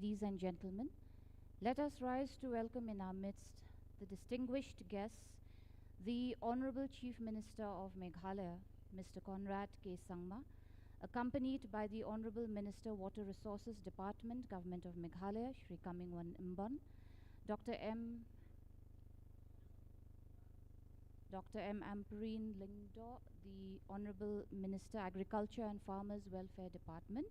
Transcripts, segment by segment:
ladies and gentlemen, let us rise to welcome in our midst the distinguished guests, the Honorable Chief Minister of Meghalaya, Mr. Conrad K. Sangma, accompanied by the Honorable Minister, Water Resources Department, Government of Meghalaya, Shri Kamingwan Imbon, Dr. M. Ampareen Lingdo, the Honorable Minister, Agriculture and Farmers Welfare Department,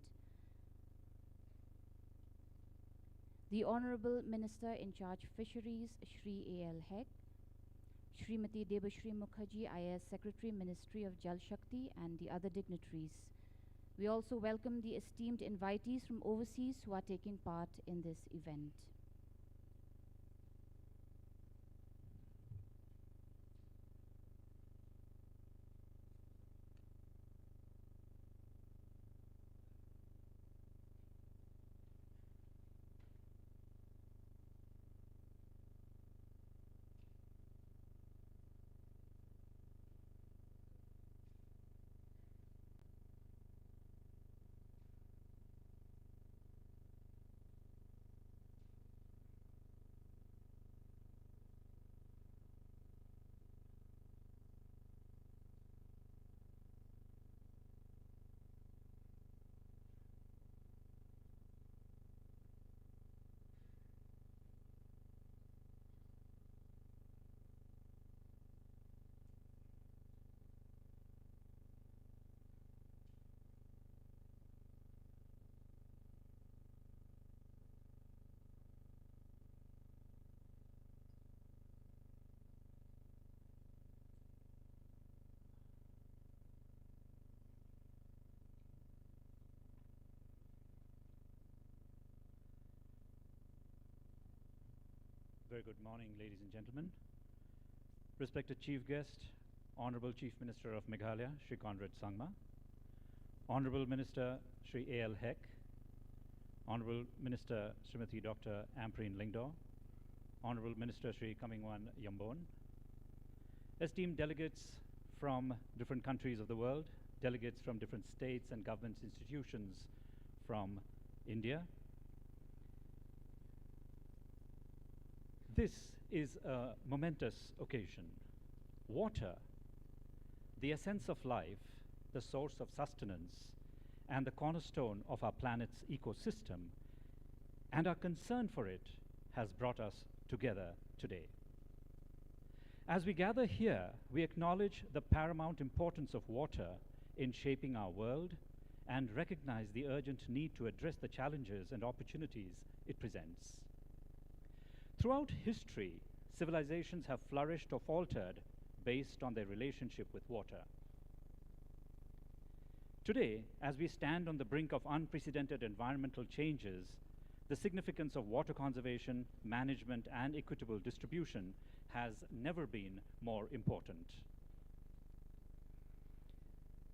the Honorable Minister in charge Fisheries, Shri A.L. Hek, Srimati Debashri Mukherjee, IAS Secretary, Ministry of Jal Shakti, and the other dignitaries. We also welcome the esteemed invitees from overseas who are taking part in this event. Very good morning, ladies and gentlemen. Respected Chief Guest, Honorable Chief Minister of Meghalaya, Shri Conrad Sangma, Honorable Minister Shri A.L. Hek, Honorable Minister Srimati Dr. Ampareen Lingdo, Honorable Minister Shri Kamingwan Imbon, esteemed delegates from different countries of the world, delegates from different states and government institutions from India. This is a momentous occasion. Water, the essence of life, the source of sustenance, and the cornerstone of our planet's ecosystem, and our concern for it has brought us together today. As we gather here, we acknowledge the paramount importance of water in shaping our world and recognize the urgent need to address the challenges and opportunities it presents. Throughout history, civilizations have flourished or faltered based on their relationship with water. Today, as we stand on the brink of unprecedented environmental changes, the significance of water conservation, management, and equitable distribution has never been more important.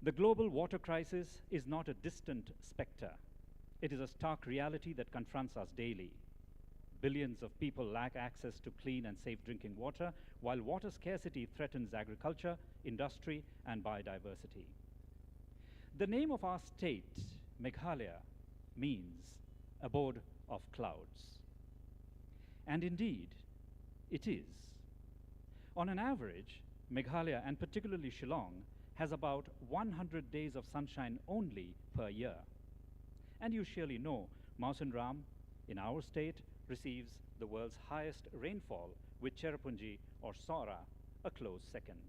The global water crisis is not a distant specter. It is a stark reality that confronts us daily. Billions of people lack access to clean and safe drinking water, while water scarcity threatens agriculture, industry, and biodiversity. The name of our state, Meghalaya, means abode of clouds. And indeed, it is. On an average, Meghalaya, and particularly Shillong, has about 100 days of sunshine only per year. And you surely know, Mawsyn Ram, in our state, receives the world's highest rainfall, with Cherrapunji or Saura a close second.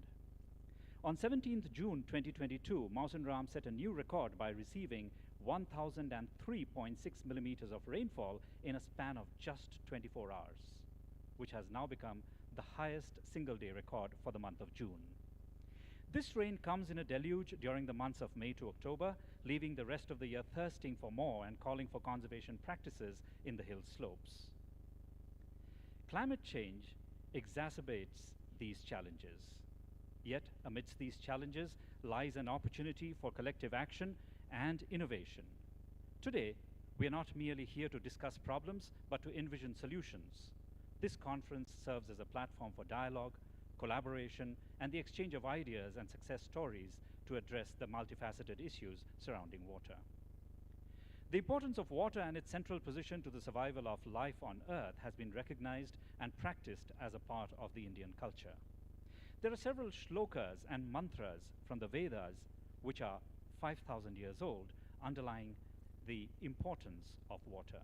On 17th June 2022, Mawsyn Ram set a new record by receiving 1,003.6 millimeters of rainfall in a span of just 24 hours, which has now become the highest single-day record for the month of June. This rain comes in a deluge during the months of May to October, leaving the rest of the year thirsting for more and calling for conservation practices in the hill slopes. Climate change exacerbates these challenges. Yet, amidst these challenges lies an opportunity for collective action and innovation. Today, we are not merely here to discuss problems, but to envision solutions. This conference serves as a platform for dialogue, collaboration, and the exchange of ideas and success stories to address the multifaceted issues surrounding water. The importance of water and its central position to the survival of life on Earth has been recognized and practiced as a part of the Indian culture. There are several shlokas and mantras from the Vedas, which are 5,000 years old, underlying the importance of water.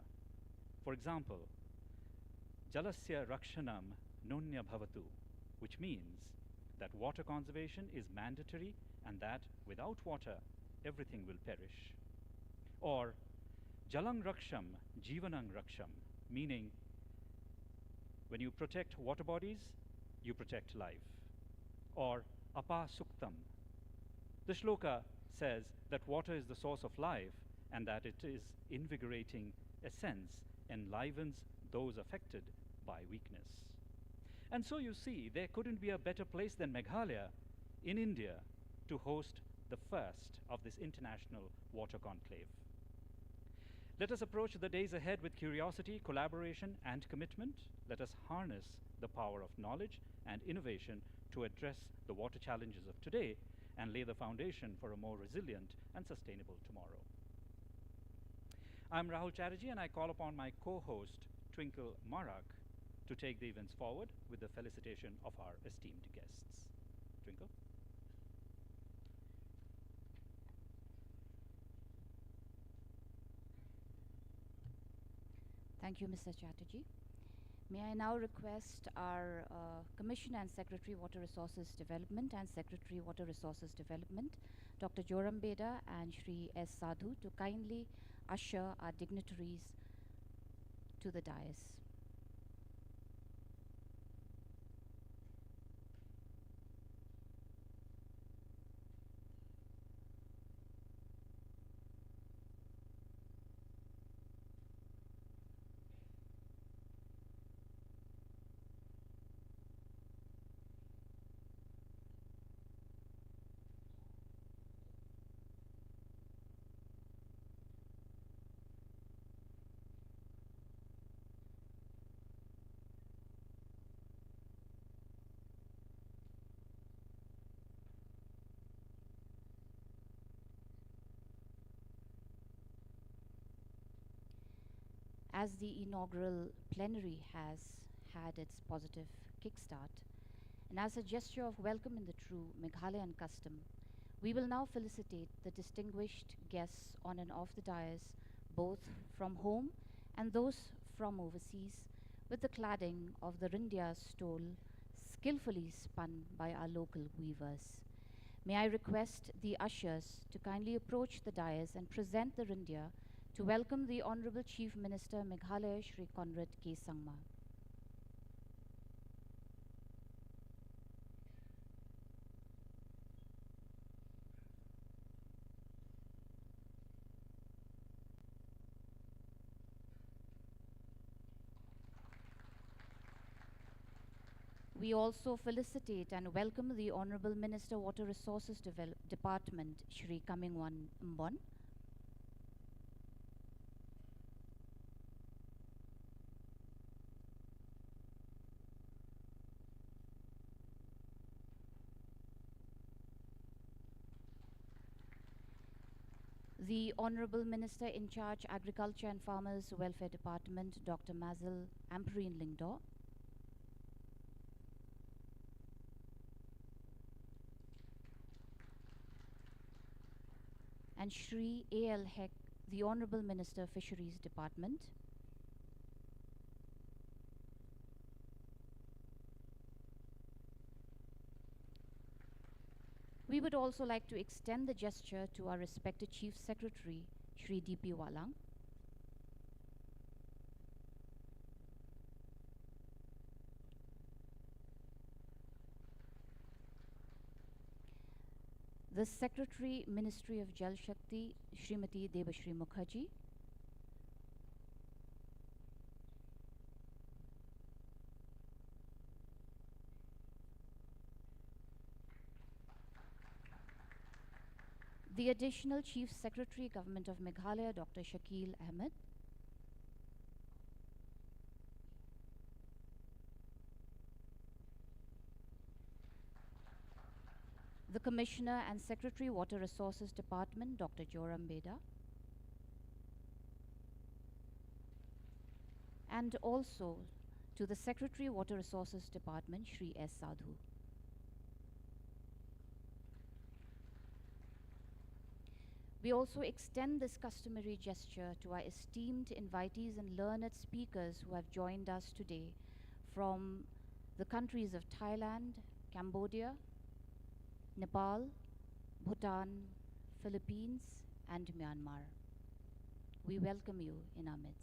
For example, Jalasya Rakshanam Nunya Bhavatu, which means that water conservation is mandatory and that without water, everything will perish. Or Jalang Raksham Jivanang Raksham, meaning when you protect water bodies, you protect life. Or Apa Suktam. The shloka says that water is the source of life and that it is invigorating essence enlivens those affected by weakness. And so you see, there couldn't be a better place than Meghalaya in India to host the first of this international water conclave. Let us approach the days ahead with curiosity, collaboration, and commitment. Let us harness the power of knowledge and innovation to address the water challenges of today and lay the foundation for a more resilient and sustainable tomorrow. I'm Rahul Chatterjee, and I call upon my co-host, Twinkle Marak, to take the events forward with the felicitation of our esteemed guests. Twinkle. Thank you, Mr. Chatterjee. May I now request our Commissioner and Secretary Water Resources Development and Secretary Water Resources Development, Dr. Joram Beda and Shri S. Sadhu, to kindly usher our dignitaries to the dais. As the inaugural plenary has had its positive kickstart, and as a gesture of welcome in the true Meghalayan custom, we will now felicitate the distinguished guests on and off the dais, both from home and those from overseas, with the cladding of the Rindia stole skillfully spun by our local weavers. May I request the ushers to kindly approach the dais and present the Rindia to welcome the Honorable Chief Minister Meghalaya Shri Conrad K. Sangma. We also felicitate and welcome the Honorable Minister Water Resources Department Shri Kamingwan Mbon. The Honorable Minister in charge Agriculture and Farmers Welfare Department, Dr. Mazil Amperine Lingdo. And Shri A.L. Hek, the Honorable Minister Fisheries Department. We would also like to extend the gesture to our respected Chief Secretary, Shri D.P. Walang. The Secretary, Ministry of Jal Shakti, Srimati Debashri Mukherjee. The Additional Chief Secretary, Government of Meghalaya, Dr. Shakil Ahmed. The Commissioner and Secretary, Water Resources Department, Dr. Joram Beda. and also to the Secretary, Water Resources Department, Shri S. Sadhu. We also extend this customary gesture to our esteemed invitees and learned speakers who have joined us today from the countries of Thailand, Cambodia, Nepal, Bhutan, Philippines, and Myanmar. We welcome you in our midst.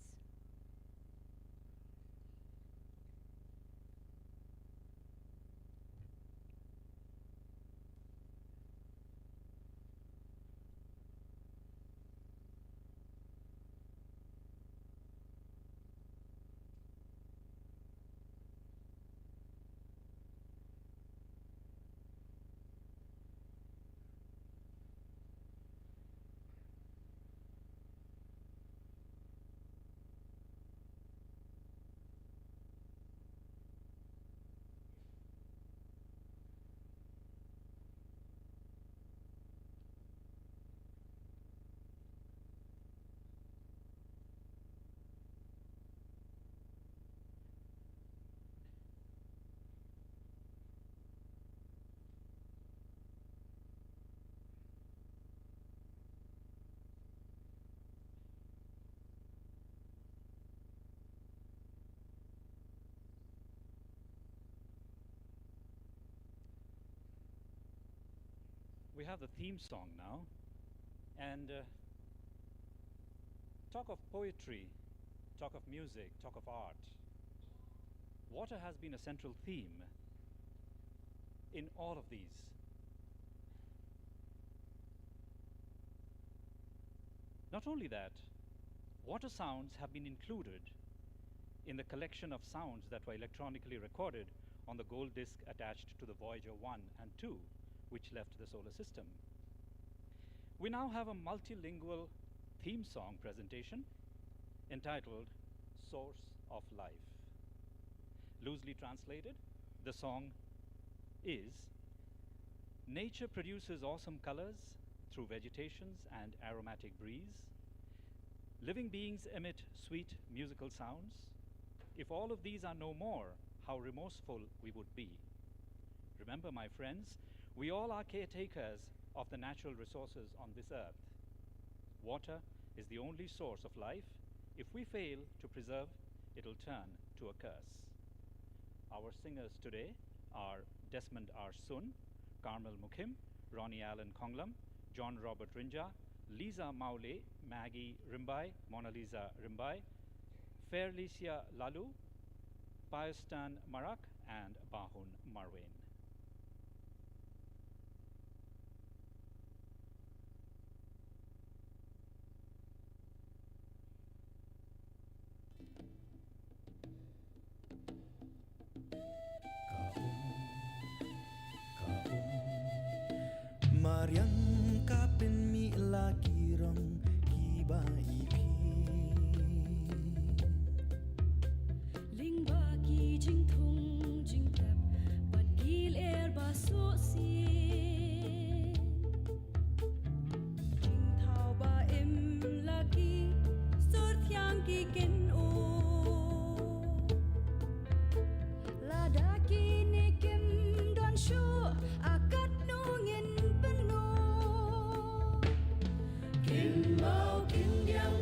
We have the theme song now, and talk of poetry, talk of music, talk of art. Water has been a central theme in all of these. Not only that, water sounds have been included in the collection of sounds that were electronically recorded on the gold disc attached to the Voyager 1 and 2, which left the solar system. We now have a multilingual theme song presentation entitled Source of Life. Loosely translated, the song is: nature produces awesome colors through vegetations and aromatic breeze. Living beings emit sweet musical sounds. If all of these are no more, how remorseful we would be. Remember, my friends, we all are caretakers of the natural resources on this earth. Water is the only source of life. If we fail to preserve, it'll turn to a curse. Our singers today are Desmond R. Sun, Carmel Mukim, Ronnie Allen Konglam, John Robert Rinja, Lisa Maule, Maggie Rimbai, Mona Lisa Rimbai, Fairlicia Lalu, Payastan Marak, and Bahun Marwain. Mariang kapin mi laki rong kiba ipi Lingba ki jing thung jing tap but gil air ba so si jing thao ba em laki sur thyang ki ken o la da ki ne kim don shu akat nungin Kim mau kim yang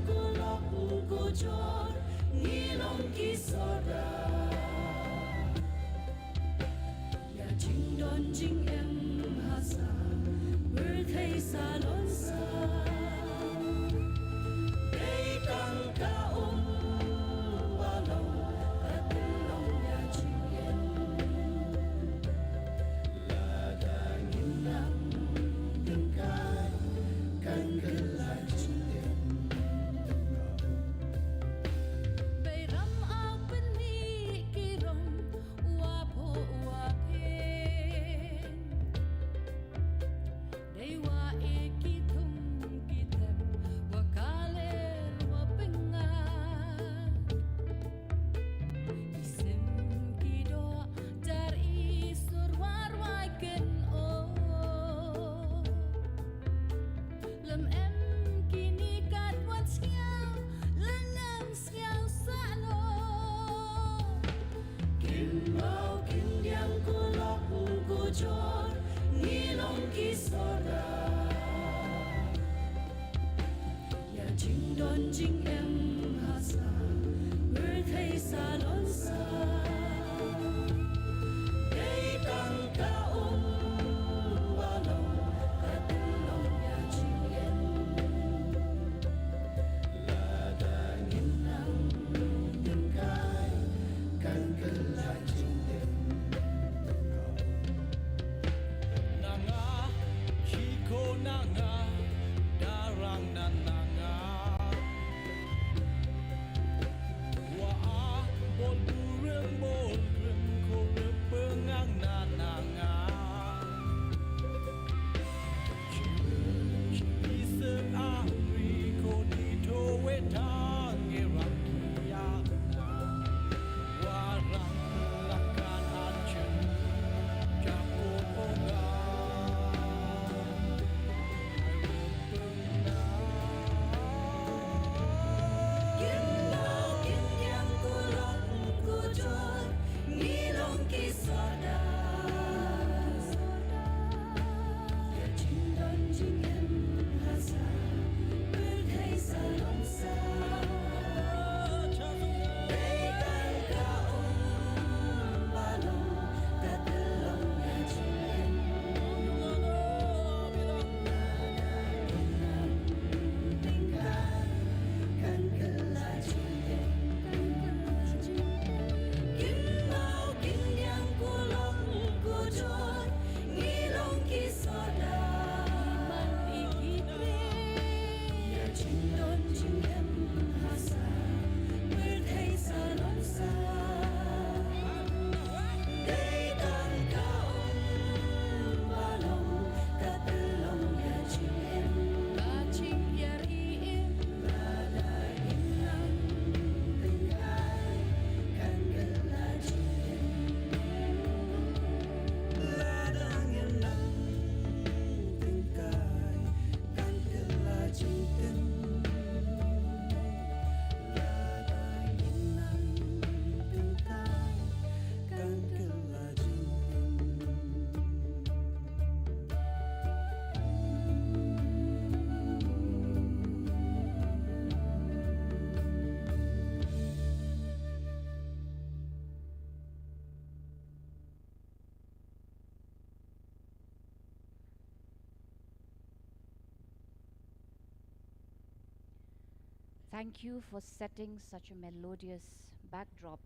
Thank you for setting such a melodious backdrop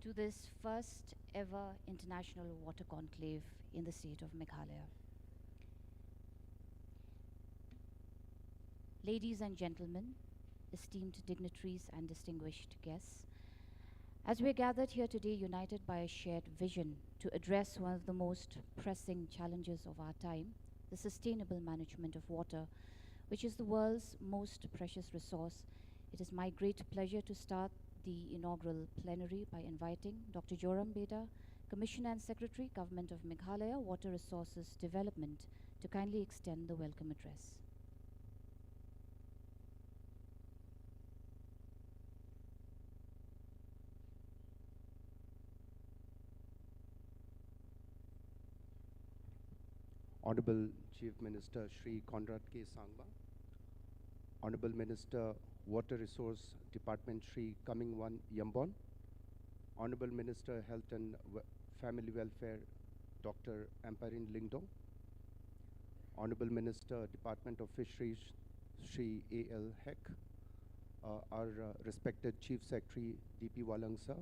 to this first ever international water conclave in the state of Meghalaya. Ladies and gentlemen, esteemed dignitaries and distinguished guests, as we're gathered here today united by a shared vision to address one of the most pressing challenges of our time, the sustainable management of water, which is the world's most precious resource, it is my great pleasure to start the inaugural plenary by inviting Dr. Joram Beda, Commissioner and Secretary, Government of Meghalaya, Water Resources Development, to kindly extend the welcome address. Honorable Chief Minister Shri Conrad K. Sangma, Honorable Minister Water Resource Department Shri Kamingwan Yambon, Honorable Minister Health and Family Welfare Dr. Amparin Lingdong, Honorable Minister Department of Fisheries Shri A.L. Heck, our respected Chief Secretary D.P. Walangsa,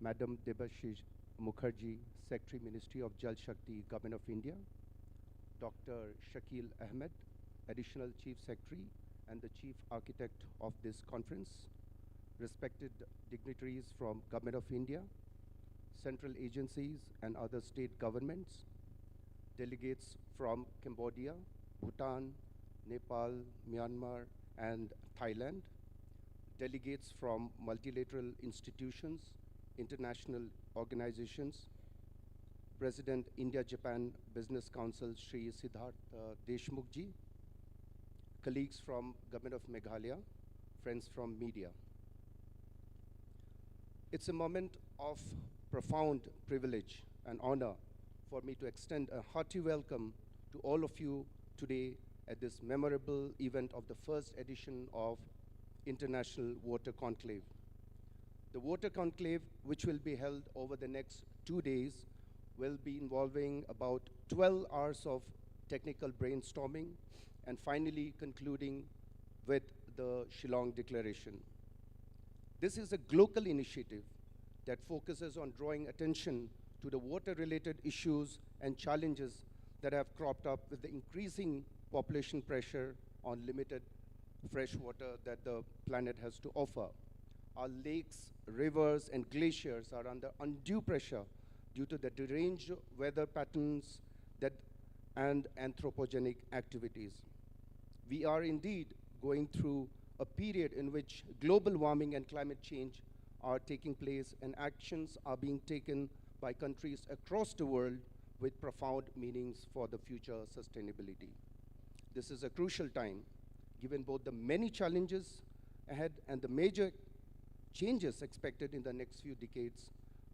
Madam Debashish Mukherjee, Secretary Ministry of Jal Shakti, Government of India, Dr. Shakil Ahmed, Additional Chief Secretary and the Chief Architect of this conference, respected dignitaries from Government of India, central agencies and other state governments, delegates from Cambodia, Bhutan, Nepal, Myanmar, and Thailand, delegates from multilateral institutions, international organizations, President India-Japan Business Council Shri Siddharth Deshmukhji, colleagues from Government of Meghalaya, friends from media. It's a moment of profound privilege and honor for me to extend a hearty welcome to all of you today at this memorable event of the first edition of International Water Conclave. The water conclave, which will be held over the next 2 days, will be involving about 12 hours of technical brainstorming and finally concluding with the Shillong Declaration. This is a global initiative that focuses on drawing attention to the water-related issues and challenges that have cropped up with the increasing population pressure on limited fresh water that the planet has to offer. Our lakes, rivers, and glaciers are under undue pressure due to the deranged weather patterns and anthropogenic activities. We are indeed going through a period in which global warming and climate change are taking place, and actions are being taken by countries across the world with profound meanings for the future sustainability. This is a crucial time, given both the many challenges ahead and the major changes expected in the next few decades,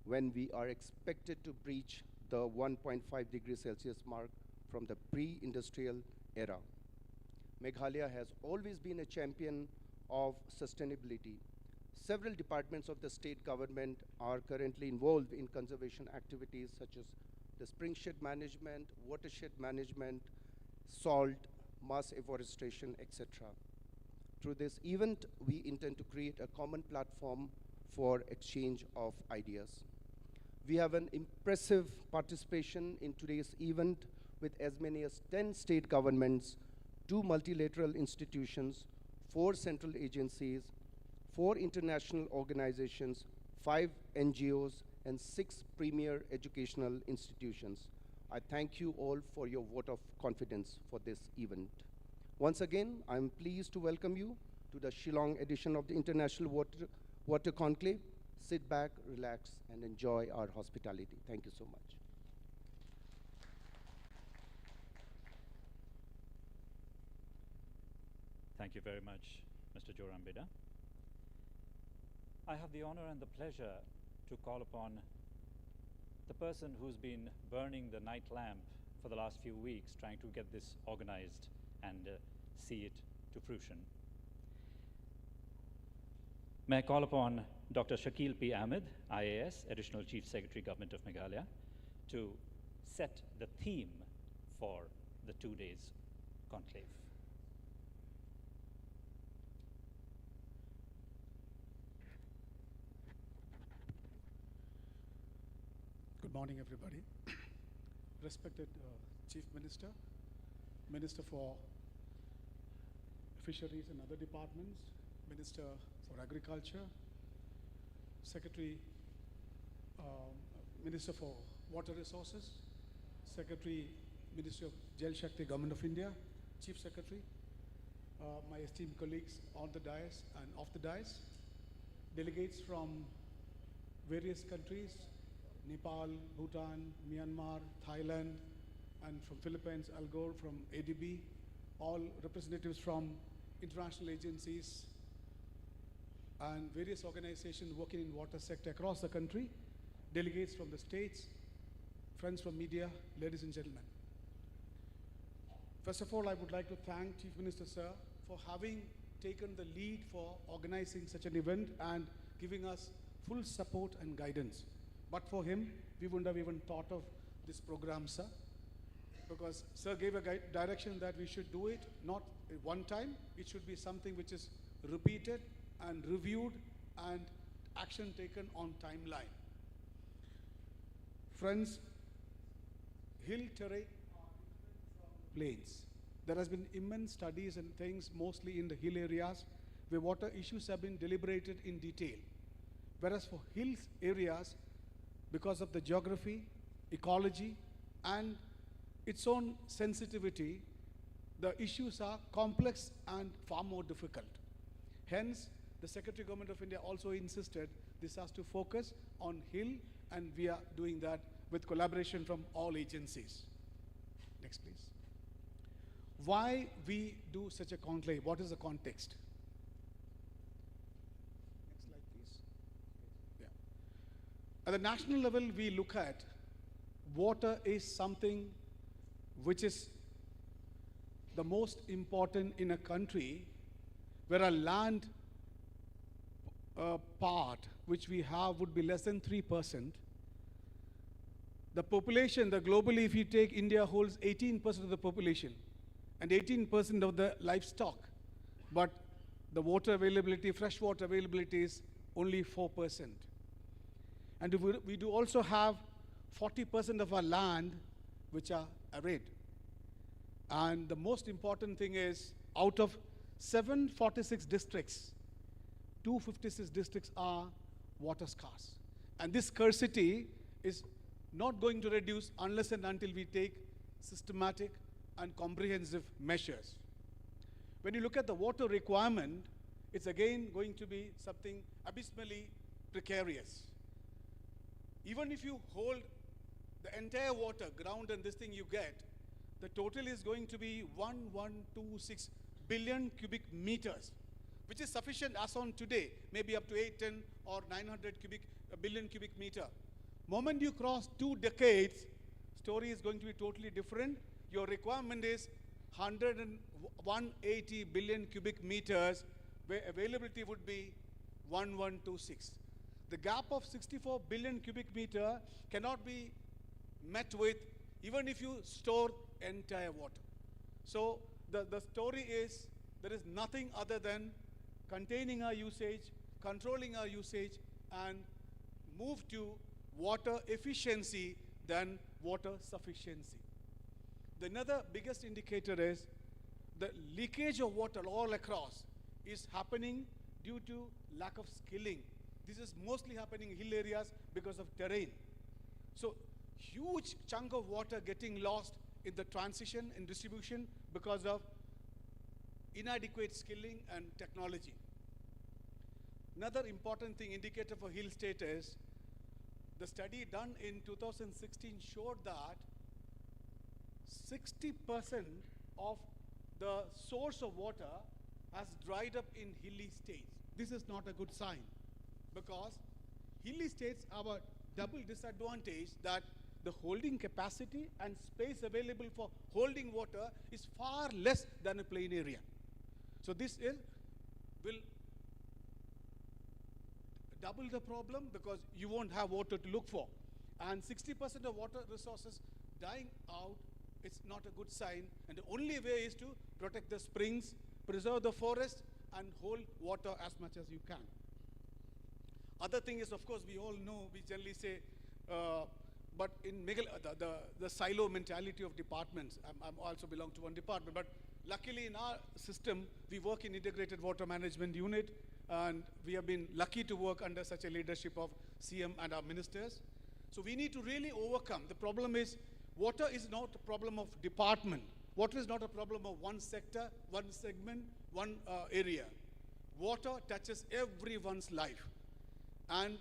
when we are expected to breach the 1.5 degrees Celsius mark from the pre-industrial era. Meghalaya has always been a champion of sustainability. Several departments of the state government are currently involved in conservation activities such as the springshed management, watershed management, salt, mass afforestation, etc. Through this event, we intend to create a common platform for exchange of ideas. We have an impressive participation in today's event with as many as 10 state governments, 2 multilateral institutions, 4 central agencies, 4 international organizations, 5 NGOs, and 6 premier educational institutions. I thank you all for your vote of confidence for this event. Once again, I'm pleased to welcome you to the Shillong edition of the International Water Conclave. Sit back, relax, and enjoy our hospitality. Thank you so much. Thank you very much, Mr. Jorambida. I have the honor and the pleasure to call upon the person who's been burning the night lamp for the last few weeks, trying to get this organized and see it to fruition. May I call upon Dr. Shakil P. Ahmed, IAS, Additional Chief Secretary, Government of Meghalaya, to set the theme for the 2 days conclave. Good morning, everybody. Respected Chief Minister, Minister for Fisheries and other departments, Minister for Agriculture, Secretary, Minister for Water Resources, Secretary, Ministry of Jal Shakti, Government of India, Chief Secretary, my esteemed colleagues on the dais and off the dais, delegates from various countries, Nepal, Bhutan, Myanmar, Thailand, and from Philippines, Al Gore from ADB, all representatives from international agencies and various organizations working in water sector across the country, delegates from the states, friends from media, ladies and gentlemen. First of all, I would like to thank Chief Minister Sir for having taken the lead for organizing such an event and giving us full support and guidance. But for him, we wouldn't have even thought of this program, sir, because sir gave a direction that we should do it not one time. It should be something which is repeated and reviewed and action taken on timeline. Friends, hill terrain are different from plains. There has been immense studies and things, mostly in the hill areas, where water issues have been deliberated in detail. Whereas for hills areas, because of the geography, ecology, and its own sensitivity, the issues are complex and far more difficult. Hence, the Secretary Government of India also insisted this has to focus on hill, and we are doing that with collaboration from all agencies. Next, please. Why we do such a conclave? What is the context? Next slide, please. Yeah. At the national level, we look at water is something which is the most important in a country where a land part which we have would be less than 3%. The population, globally, if you take India, holds 18% of the population and 18% of the livestock. But the water availability, fresh water availability is only 4%. And we do also have 40% of our land which are arid. And the most important thing is, out of 746 districts, 256 districts are water scarce. And this scarcity is not going to reduce unless and until we take systematic and comprehensive measures. When you look at the water requirement, it's again going to be something abysmally precarious. Even if you hold the entire water, ground and this thing you get, the total is going to be 1126 billion cubic meters, which is sufficient as on today, maybe up to 810 or 900 billion cubic meter. Moment you cross 2 decades, story is going to be totally different. Your requirement is 180 billion cubic meters, where availability would be 1126. The gap of 64 billion cubic meter cannot be met with even if you store entire water. So the story is, there is nothing other than containing our usage, controlling our usage, and move to water efficiency than water sufficiency. The another biggest indicator is the leakage of water all across is happening due to lack of skilling. This is mostly happening in hill areas because of terrain. So huge chunk of water getting lost in the transition and distribution because of inadequate skilling and technology. Another important thing, indicator for hill state, is the study done in 2016 showed that 60% of the source of water has dried up in hilly states. This is not a good sign, because hilly states have a double disadvantage, that the holding capacity and space available for holding water is far less than a plain area. So this will double the problem, because you won't have water to look for. And 60% of water resources dying out, it's not a good sign. And the only way is to protect the springs, preserve the forest, and hold water as much as you can. Other thing is, of course, we all know, we generally say, but in the silo mentality of departments, I also belong to one department, but luckily in our system, we work in integrated water management unit, and we have been lucky to work under such a leadership of CM and our ministers. So we need to really overcome. The problem is, water is not a problem of department. Water is not a problem of one sector, one segment, one area. Water touches everyone's life. And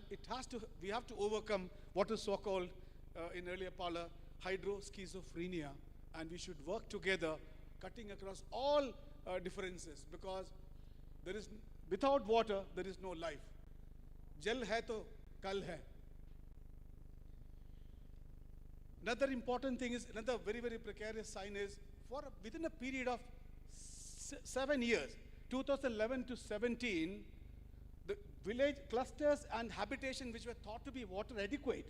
we have to overcome what is so-called, in earlier parlor, hydro-schizophrenia. And we should work together, cutting across all differences, because without water, there is no life. Jal hai to kal hai. Another important thing is, another very, very precarious sign is, within a period of 7 years, 2011 to 17, the village clusters and habitation which were thought to be water adequate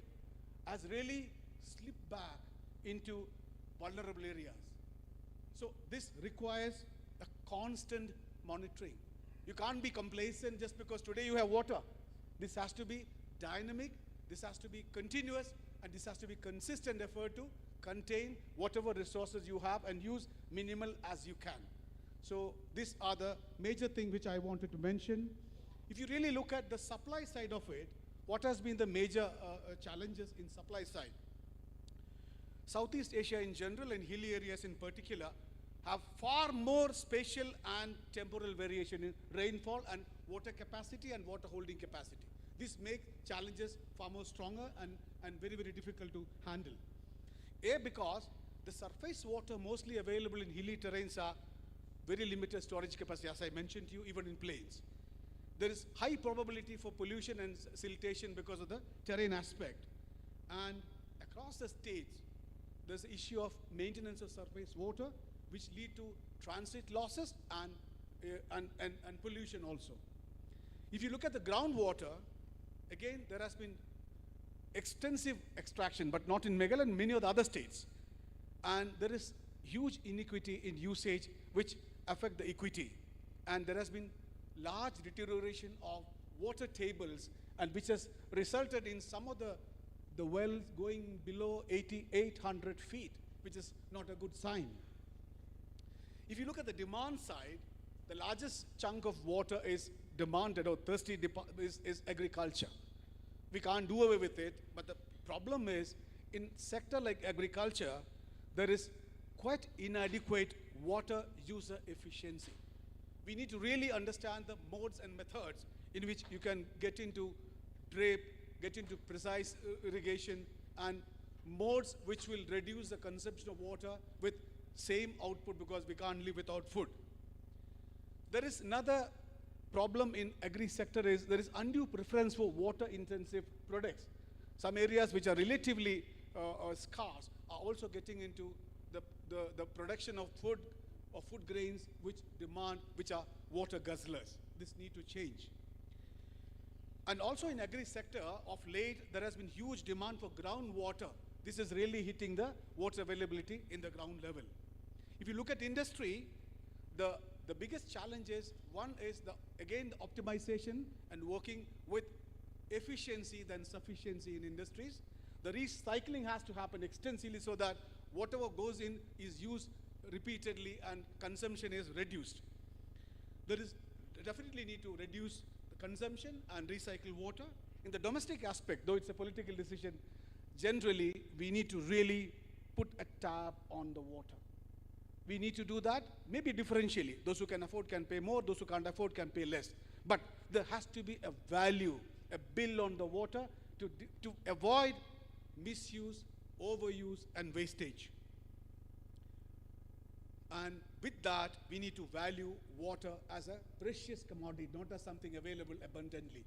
has really slipped back into vulnerable areas. So this requires a constant monitoring. You can't be complacent just because today you have water. This has to be dynamic, this has to be continuous, and this has to be consistent effort to contain whatever resources you have and use minimal as you can. So these are the major things which I wanted to mention. If you really look at the supply side of it, what has been the major challenges in supply side? Southeast Asia in general and hilly areas in particular have far more spatial and temporal variation in rainfall and water capacity and water holding capacity. This makes challenges far more stronger and very, very difficult to handle. Because the surface water mostly available in hilly terrains are very limited storage capacity, as I mentioned to you, even in plains. There is high probability for pollution and siltation because of the terrain aspect. And across the states, there's the issue of maintenance of surface water, which lead to transit losses and pollution also. If you look at the groundwater, again, there has been extensive extraction, but not in Meghalaya and many of the other states. And there is huge inequity in usage which affect the equity. And there has been large deterioration of water tables, and which has resulted in some of the wells going below 800 feet, which is not a good sign. If you look at the demand side, the largest chunk of water is demanded or thirsty is agriculture. We can't do away with it, but the problem is in sector like agriculture, there is quite inadequate water user efficiency. We need to really understand the modes and methods in which you can get into drip, get into precise irrigation, and modes which will reduce the consumption of water with same output, because we can't live without food. There is another problem in agri sector is there is undue preference for water intensive products. Some areas which are relatively scarce are also getting into the production of food or food grains which are water guzzlers. This need to change. And also in agri sector of late, there has been huge demand for groundwater. This is really hitting the water availability in the ground level. If you look at industry, the biggest challenge is, one is again the optimization and working with efficiency than sufficiency in industries. The recycling has to happen extensively so that whatever goes in is used repeatedly and consumption is reduced. There is definitely need to reduce the consumption and recycle water. In the domestic aspect, though it's a political decision, generally we need to really put a tap on the water. We need to do that, maybe differentially. Those who can afford can pay more, those who can't afford can pay less. But there has to be a value, a bill on the water to avoid misuse, overuse, and wastage. And with that, we need to value water as a precious commodity, not as something available abundantly.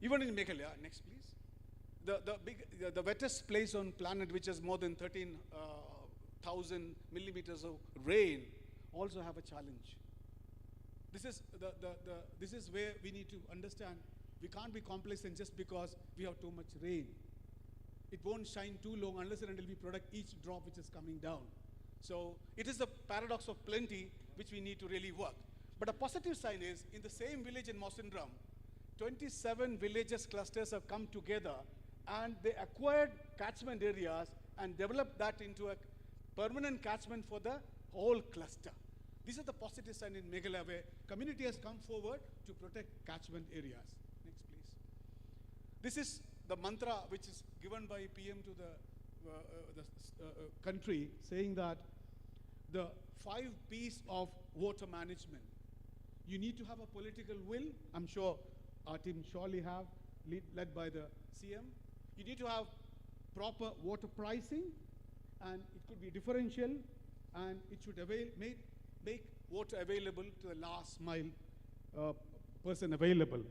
Even in Meghalaya, next please. The wettest place on planet, which has more than 13,000 millimeters of rain, also have a challenge. This is where we need to understand we can't be complacent just because we have too much rain. It won't shine too long unless and until we protect each drop which is coming down. So it is the paradox of plenty which we need to really work. But a positive sign is, in the same village in Mosindram, 27 villages clusters have come together and they acquired catchment areas and developed that into a permanent catchment for the whole cluster. This is the positive sign in Meghalaya, where community has come forward to protect catchment areas. Next, please. This is the mantra which is given by PM to the country, saying that the 5 P's of water management. You need to have a political will. I'm sure our team surely have, led by the CM. You need to have proper water pricing, and it could be differential, and it should make water available to the last mile person available.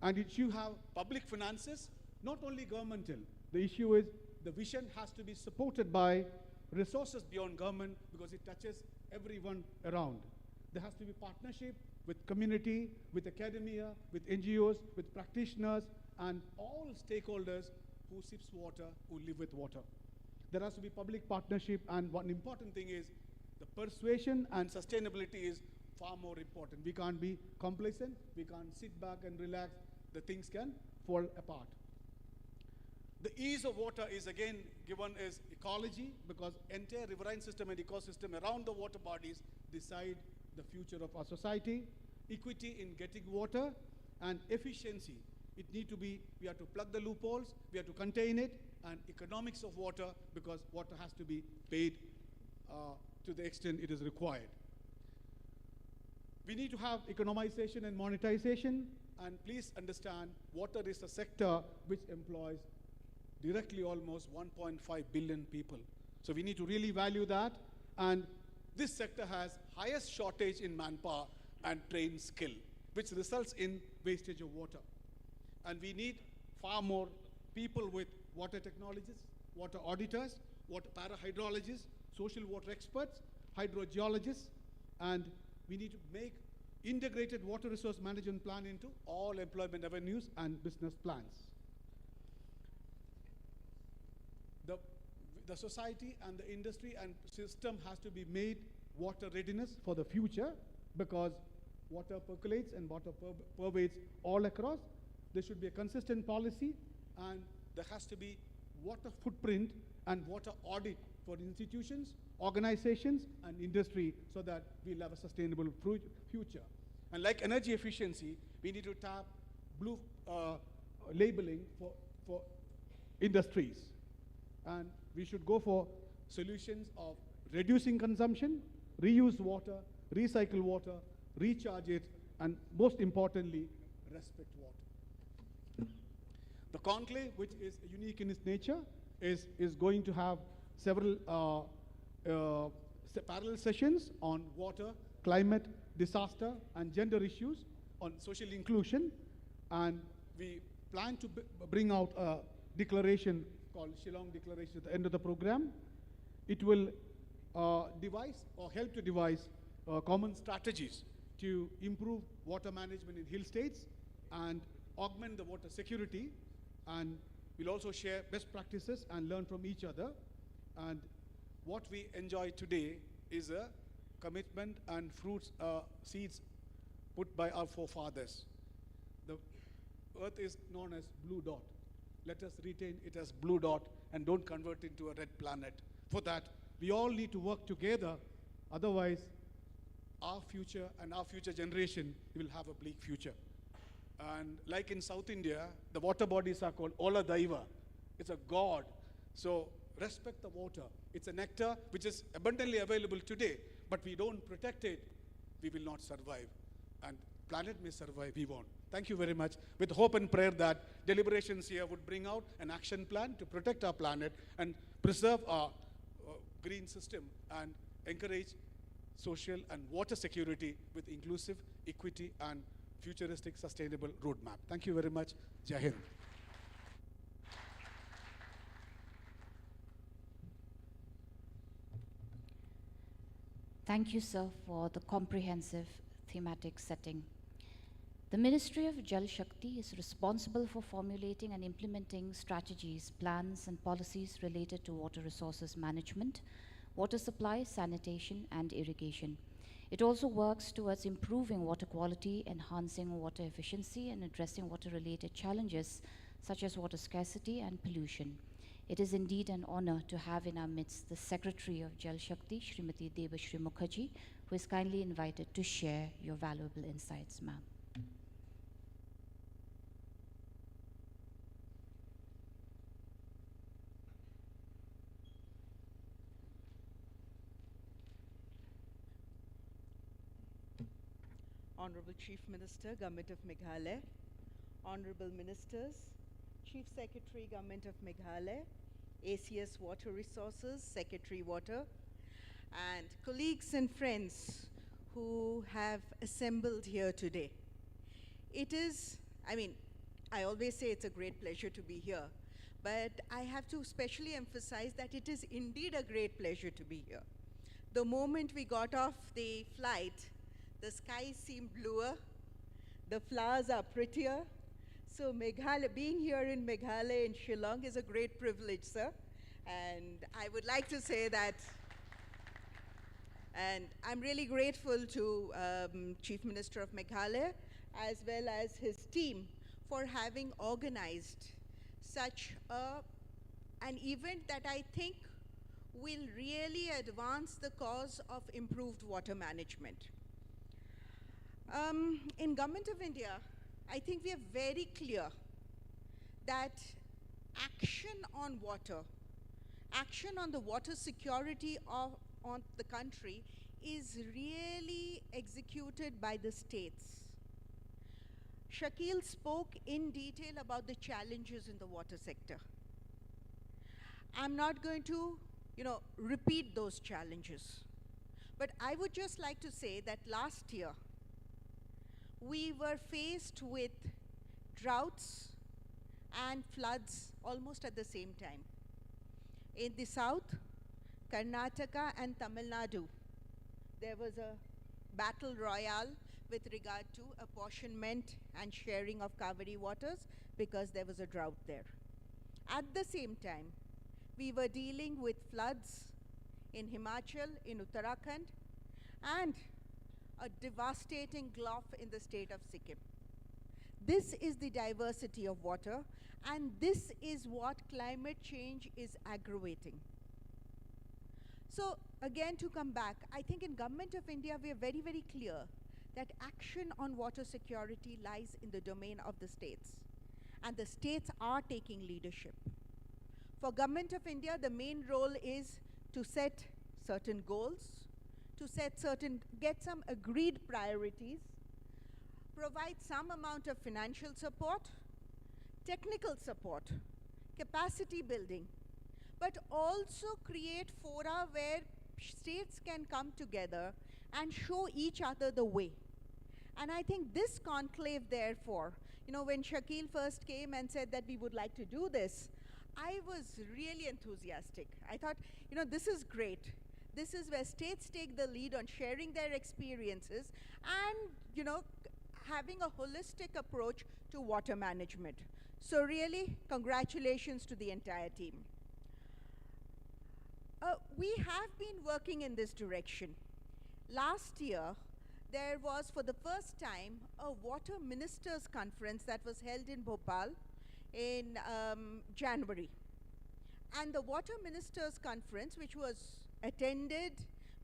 And it should have public finances, not only governmental. The issue is the vision has to be supported by resources beyond government, because it touches everyone around. There has to be partnership with community, with academia, with NGOs, with practitioners, and all stakeholders who sips water, who live with water. There has to be public partnership, and one important thing is the persuasion and sustainability is far more important. We can't be complacent, we can't sit back and relax, the things can fall apart. The ease of water is again given as ecology, because entire riverine system and ecosystem around the water bodies decide the future of our society. Equity in getting water, and efficiency. It need to be, we have to plug the loopholes, we have to contain it, and economics of water, because water has to be paid to the extent it is required. We need to have economization and monetization, and please understand water is a sector which employs directly almost 1.5 billion people. So we need to really value that, and this sector has highest shortage in manpower and trained skill, which results in wastage of water. And we need far more people with water technologists, water auditors, water para-hydrologists, social water experts, hydrogeologists, and we need to make integrated water resource management plan into all employment avenues and business plans. The society and the industry and system has to be made water readiness for the future, because water percolates and water pervades all across. There should be a consistent policy, and there has to be water footprint and water audit for institutions, organizations, and industry, so that we'll have a sustainable future. And like energy efficiency, we need to tap blue labeling for industries. And we should go for solutions of reducing consumption, reuse water, recycle water, recharge it, and most importantly, respect water. The conclave, which is unique in its nature, is going to have several parallel sessions on water, climate, disaster, and gender issues, on social inclusion. And we plan to bring out a declaration called Shillong Declaration at the end of the program. It will devise or help to devise common strategies to improve water management in hill states and augment the water security. And we'll also share best practices and learn from each other. And what we enjoy today is a commitment and fruits, seeds put by our forefathers. The earth is known as blue dot. Let us retain it as blue dot and don't convert it into a red planet. For that, we all need to work together. Otherwise, our future and our future generation will have a bleak future. And like in South India, the water bodies are called Ola Daiva. It's a god. So respect the water. It's a nectar which is abundantly available today, but we don't protect it, we will not survive. And planet may survive, we won't. Thank you very much. With hope and prayer that deliberations here would bring out an action plan to protect our planet and preserve our green system and encourage social and water security with inclusive, equity, and futuristic sustainable roadmap. Thank you very much. Jai Hind. Thank you, sir, for the comprehensive thematic setting. The Ministry of Jal Shakti is responsible for formulating and implementing strategies, plans, and policies related to water resources management, water supply, sanitation, and irrigation. It also works towards improving water quality, enhancing water efficiency, and addressing water-related challenges such as water scarcity and pollution. It is indeed an honor to have in our midst the Secretary of Jal Shakti, Srimati Devashri Mukherjee, who is kindly invited to share your valuable insights, ma'am. Honorable Chief Minister, Government of Meghalaya, Honorable Ministers, Chief Secretary, Government of Meghalaya, ACS Water Resources, Secretary Water, and colleagues and friends who have assembled here today. It is, I always say it's a great pleasure to be here, but I have to especially emphasize that it is indeed a great pleasure to be here. The moment we got off the flight, the skies seem bluer, the flowers are prettier. So Meghalaya, being here in Meghalaya in Shillong is a great privilege, sir. And I would like to say that, and I'm really grateful to Chief Minister of Meghalaya as well as his team for having organized such an event that I think will really advance the cause of improved water management. In Government of India, I think we are very clear that action on water, action on the water security on the country is really executed by the states. Shakil spoke in detail about the challenges in the water sector. I'm not going to, repeat those challenges. But I would just like to say that last year, we were faced with droughts and floods almost at the same time. In the south, Karnataka and Tamil Nadu, there was a battle royale with regard to apportionment and sharing of Kaveri waters because there was a drought there. At the same time, we were dealing with floods in Himachal, in Uttarakhand, and a devastating gulf in the state of Sikkim. This is the diversity of water, and this is what climate change is aggravating. So again, to come back, I think in Government of India, we are very, very clear that action on water security lies in the domain of the states, and the states are taking leadership. For Government of India, the main role is to set certain goals, to get some agreed priorities, provide some amount of financial support, technical support, capacity building, but also create fora where states can come together and show each other the way. And I think this conclave, therefore, when Shakil first came and said that we would like to do this, I was really enthusiastic. I thought, this is great. This is where states take the lead on sharing their experiences and, having a holistic approach to water management. So really, congratulations to the entire team. We have been working in this direction. Last year, there was, for the first time, a water ministers conference that was held in Bhopal in January. And the water ministers conference, which was attended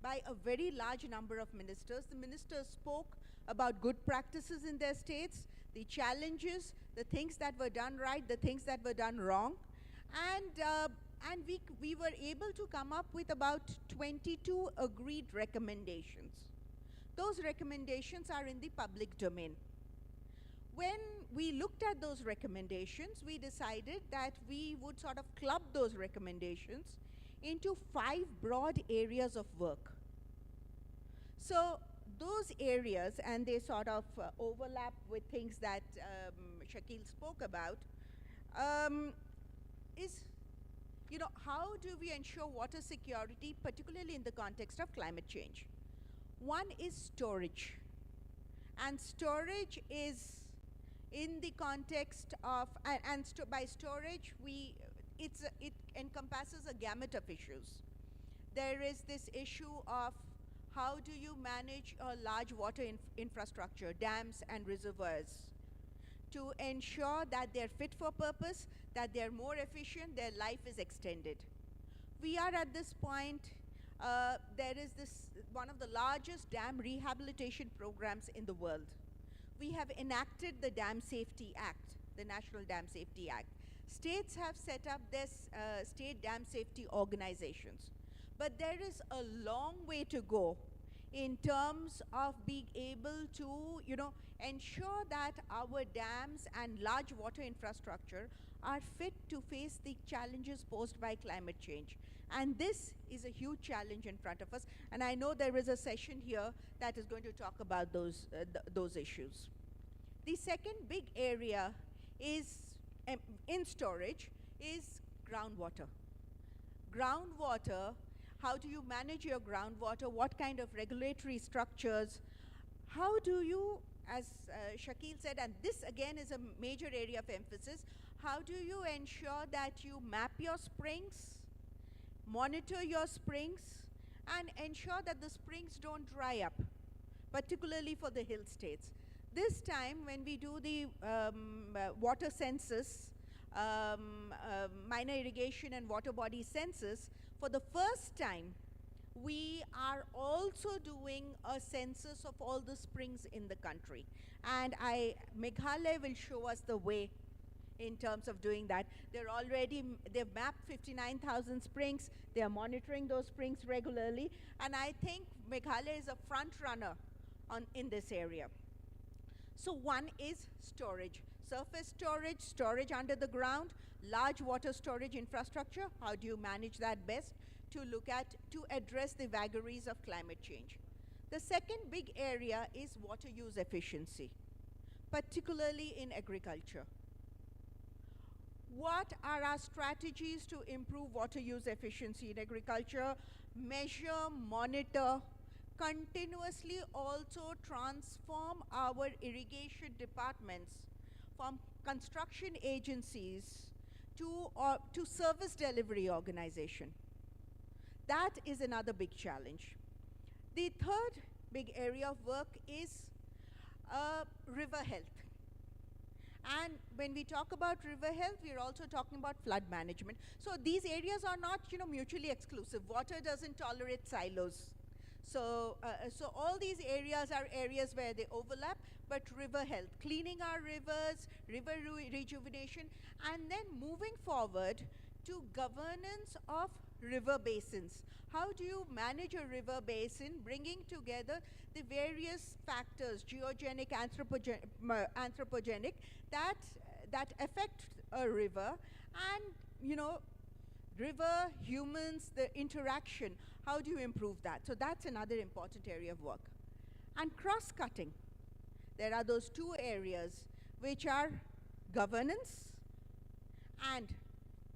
by a very large number of ministers, the ministers spoke about good practices in their states, the challenges, the things that were done right, the things that were done wrong. And we were able to come up with about 22 agreed recommendations. Those recommendations are in the public domain. When we looked at those recommendations, we decided that we would sort of club those recommendations into 5 broad areas of work. So those areas, and they sort of overlap with things that Shakil spoke about, is, how do we ensure water security, particularly in the context of climate change? One is storage. And storage is in the context of, by storage, it encompasses a gamut of issues. There is this issue of how do you manage a large water infrastructure, dams and reservoirs, to ensure that they're fit for purpose, that they're more efficient, their life is extended. We are at this point, there is one of the largest dam rehabilitation programs in the world. We have enacted the Dam Safety Act, the National Dam Safety Act. States have set up this state dam safety organizations. But there is a long way to go in terms of being able to, ensure that our dams and large water infrastructure are fit to face the challenges posed by climate change. And this is a huge challenge in front of us. And I know there is a session here that is going to talk about those issues. The second big area is, in storage, is groundwater. Groundwater, how do you manage your groundwater? What kind of regulatory structures? How do you, as Shakil said, and this again is a major area of emphasis, how do you ensure that you map your springs, monitor your springs, and ensure that the springs don't dry up, particularly for the hill states? This time, when we do the water census, minor irrigation and water body census, for the first time, we are also doing a census of all the springs in the country. And Meghalaya will show us the way in terms of doing that. They've mapped 59,000 springs. They are monitoring those springs regularly. And I think Meghalaya is a front runner in this area. So one is storage. Surface storage, storage under the ground, large water storage infrastructure. How do you manage that best to address the vagaries of climate change? The second big area is water use efficiency, particularly in agriculture. What are our strategies to improve water use efficiency in agriculture? Measure, monitor, continuously also transform our irrigation departments from construction agencies to service delivery organization. That is another big challenge. The third big area of work is river health. And when we talk about river health, we're also talking about flood management. So these areas are not, mutually exclusive. Water doesn't tolerate silos. So all these areas are areas where they overlap, but river health, cleaning our rivers, river rejuvenation, and then moving forward to governance of river basins. How do you manage a river basin, bringing together the various factors, geogenic, anthropogenic, that affect a river, and river, humans, the interaction, how do you improve that? So that's another important area of work. And cross-cutting. There are those two areas which are governance and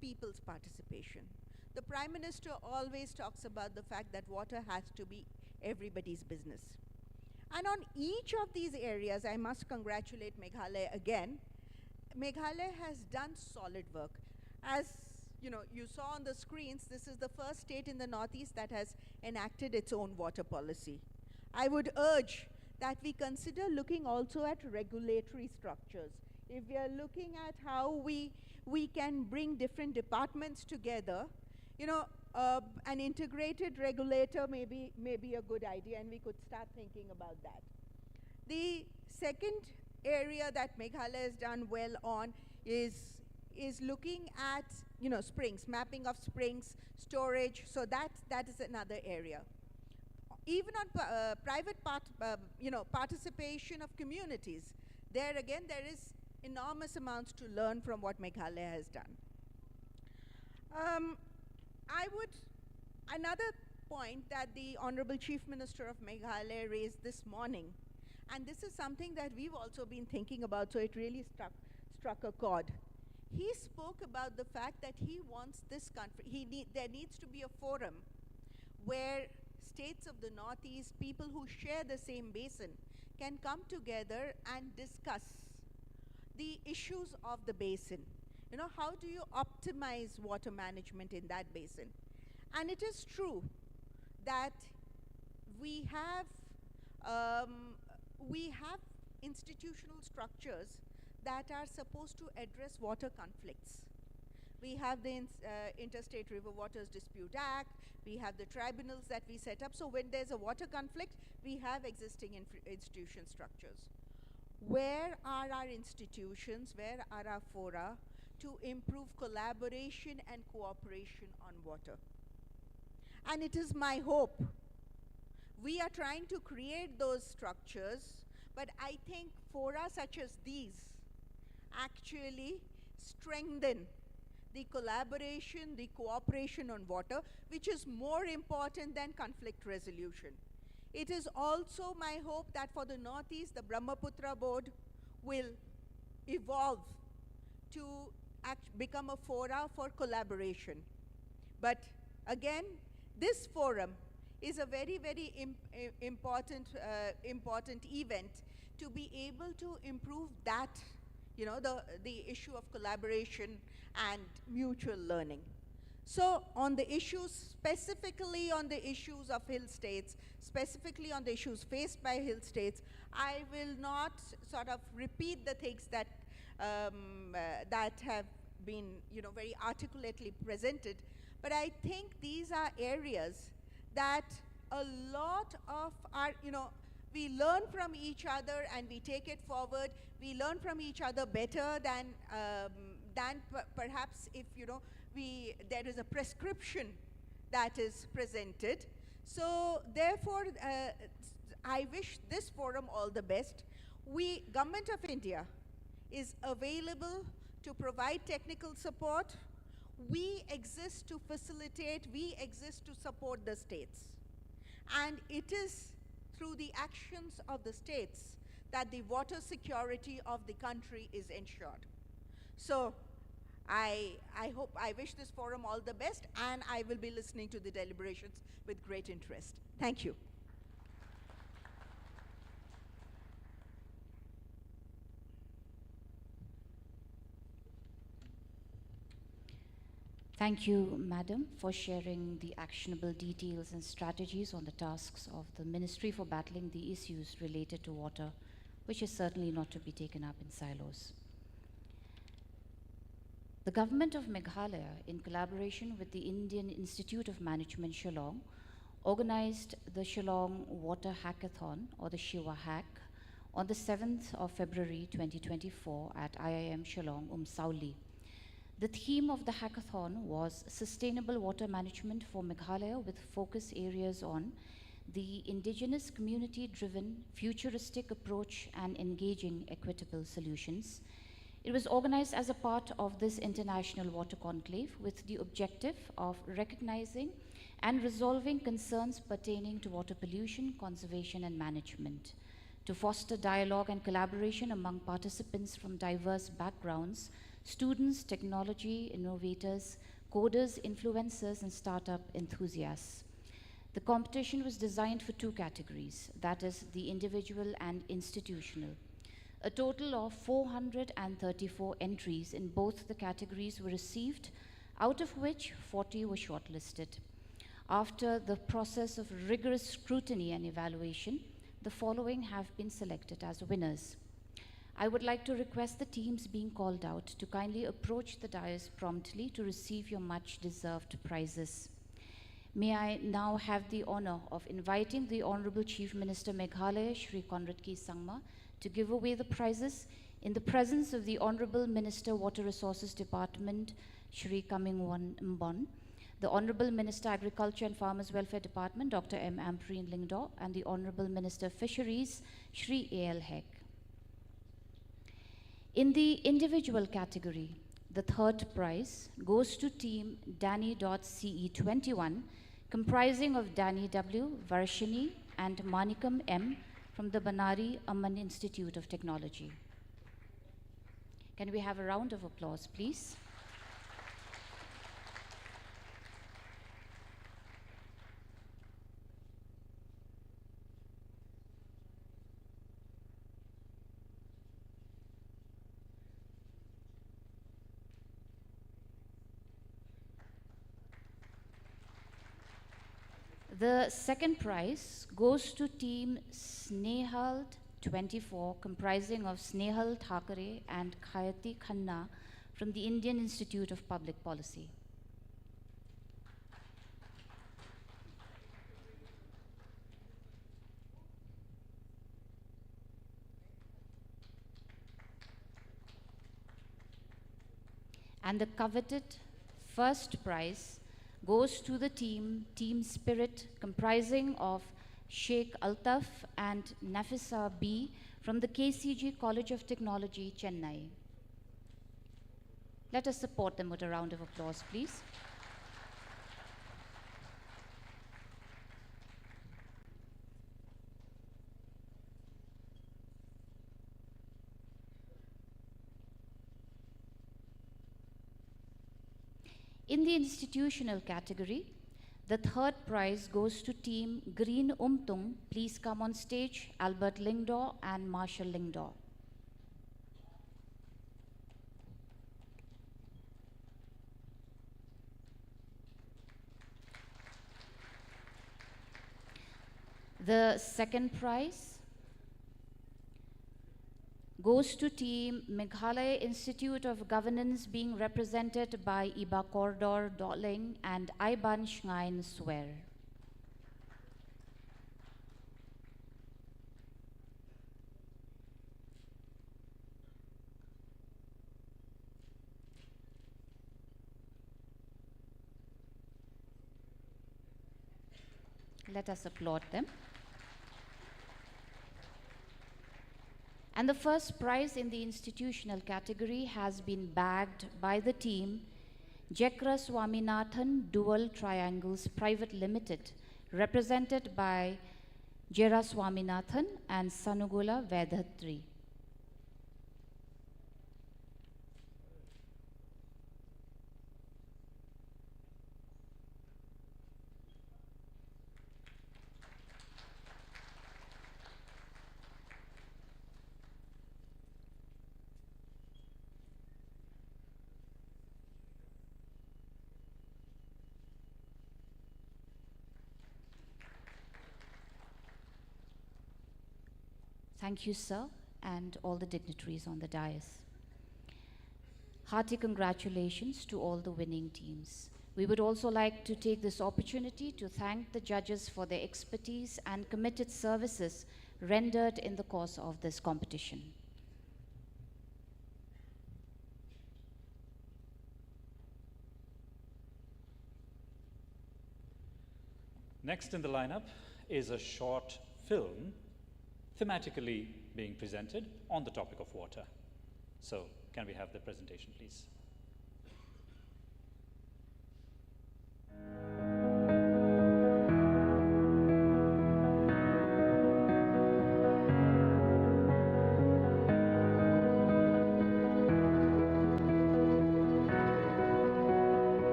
people's participation. The Prime Minister always talks about the fact that water has to be everybody's business. And on each of these areas, I must congratulate Meghalaya again. Meghalaya has done solid work. As you saw on the screens, this is the first state in the Northeast that has enacted its own water policy. I would urge that we consider looking also at regulatory structures. If we are looking at how we can bring different departments together, an integrated regulator may be a good idea, and we could start thinking about that. The second area that Meghalaya has done well on is looking at springs, mapping of springs, storage. So that is another area. Even on private participation of communities, there again there is enormous amounts to learn from what Meghalaya has done. Another point that the Honorable Chief Minister of Meghalaya raised this morning, and this is something that we've also been thinking about, so it really struck a chord. He spoke about the fact that he wants this country, there needs to be a forum where states of the Northeast, people who share the same basin, can come together and discuss the issues of the basin. How do you optimize water management in that basin? And it is true that we have institutional structures that are supposed to address water conflicts. We have the Interstate River Waters Dispute Act, we have the tribunals that we set up. So when there's a water conflict, we have existing institution structures. Where are our institutions, where are our fora to improve collaboration and cooperation on water? And it is my hope. We are trying to create those structures, but I think fora such as these actually strengthen the collaboration, the cooperation on water, which is more important than conflict resolution. It is also my hope that for the Northeast, the Brahmaputra board will evolve to become a fora for collaboration. But again, this forum is a very, very important event to be able to improve that, the issue of collaboration and mutual learning. So on the issues, specifically on the issues of hill states, specifically on the issues faced by hill states, I will not sort of repeat the things that that have been, very articulately presented, but I think these are areas that a lot of our, we learn from each other and we take it forward. We learn from each other better than perhaps if, there is a prescription that is presented. So therefore, I wish this forum all the best. Government of India is available to provide technical support. We exist to facilitate, we exist to support the states. And it is through the actions of the states that the water security of the country is ensured. So I wish this forum all the best, and I will be listening to the deliberations with great interest. Thank you. Thank you, Madam, for sharing the actionable details and strategies on the tasks of the Ministry for battling the issues related to water, which is certainly not to be taken up in silos. The government of Meghalaya, in collaboration with the Indian Institute of Management, Shillong, organized the Shillong Water Hackathon, or the Shiva Hack, on the 7th of February 2024 at IIM Shillong, Sauli. The theme of the hackathon was Sustainable Water Management for Meghalaya, with focus areas on the indigenous community-driven futuristic approach and engaging equitable solutions. It was organized as a part of this international water conclave with the objective of recognizing and resolving concerns pertaining to water pollution, conservation, and management, to foster dialogue and collaboration among participants from diverse backgrounds, students, technology innovators, coders, influencers, and startup enthusiasts. The competition was designed for two categories, that is, the individual and institutional. A total of 434 entries in both the categories were received, out of which 40 were shortlisted. After the process of rigorous scrutiny and evaluation, the following have been selected as winners. I would like to request the teams being called out to kindly approach the dais promptly to receive your much-deserved prizes. May I now have the honor of inviting the Honorable Chief Minister Meghalaya, Shri Conrad K. Sangma, to give away the prizes in the presence of the Honorable Minister, Water Resources Department, Shri Kamingwan Mbon, the Honorable Minister, Agriculture and Farmers Welfare Department, Dr. M. Ampreen Lingdo, and the Honorable Minister, Fisheries, Shri A.L. Hek. In the individual category, the third prize goes to Team Danny.CE21, comprising of Danny W., Varshini, and Manikam M. from the Banari Amman Institute of Technology. Can we have a round of applause, please? The second prize goes to Team Snehal 24, comprising of Snehal Thakare and Khayati Khanna from the Indian Institute of Public Policy. And the coveted first prize goes to the Team Spirit, comprising of Sheikh Altaf and Nafisa B. from the KCG College of Technology, Chennai. Let us support them with a round of applause, please. In the institutional category, the third prize goes to Team Green Umtung. Please come on stage, Albert Lingdo and Marshall Lingdo. The second prize goes to Team Meghalaya Institute of Governance, being represented by Iba Kordor Doling and Iban Schnein Swer. Let us applaud them. And the first prize in the institutional category has been bagged by the team Jekra Swaminathan Dual Triangles Private Limited, represented by Jera Swaminathan and Sanugula Vedhatri. Thank you, sir, and all the dignitaries on the dais. Hearty congratulations to all the winning teams. We would also like to take this opportunity to thank the judges for their expertise and committed services rendered in the course of this competition. Next in the lineup is a short film thematically being presented on the topic of water. So, can we have the presentation, please?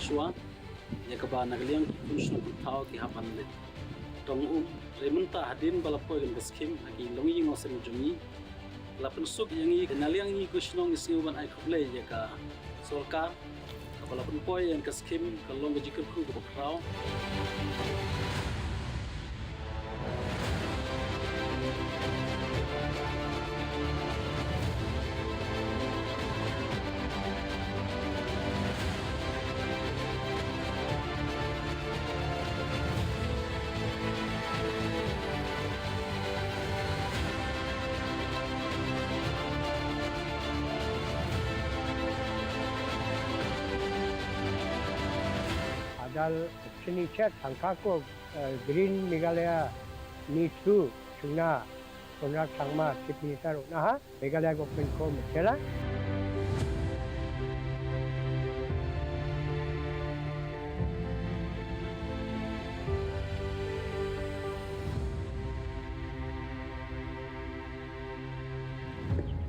Shua, Yakaba Nagalian, Kushno Tao, Kihapan Lit. Tong Remunta Hadin Balapo in the scheme, Haki Longi was in Jumi, Lapensuk Yangi, Naliangi Kushnong is you when I could play Yaka Solka, Kapalapun Poi and Kaskim, Kalonga Jikku of Crow. Dal sini chat angkako green Meghalaya ni tu suna Konrad Sangma chief minister nah Meghalaya government ko mesela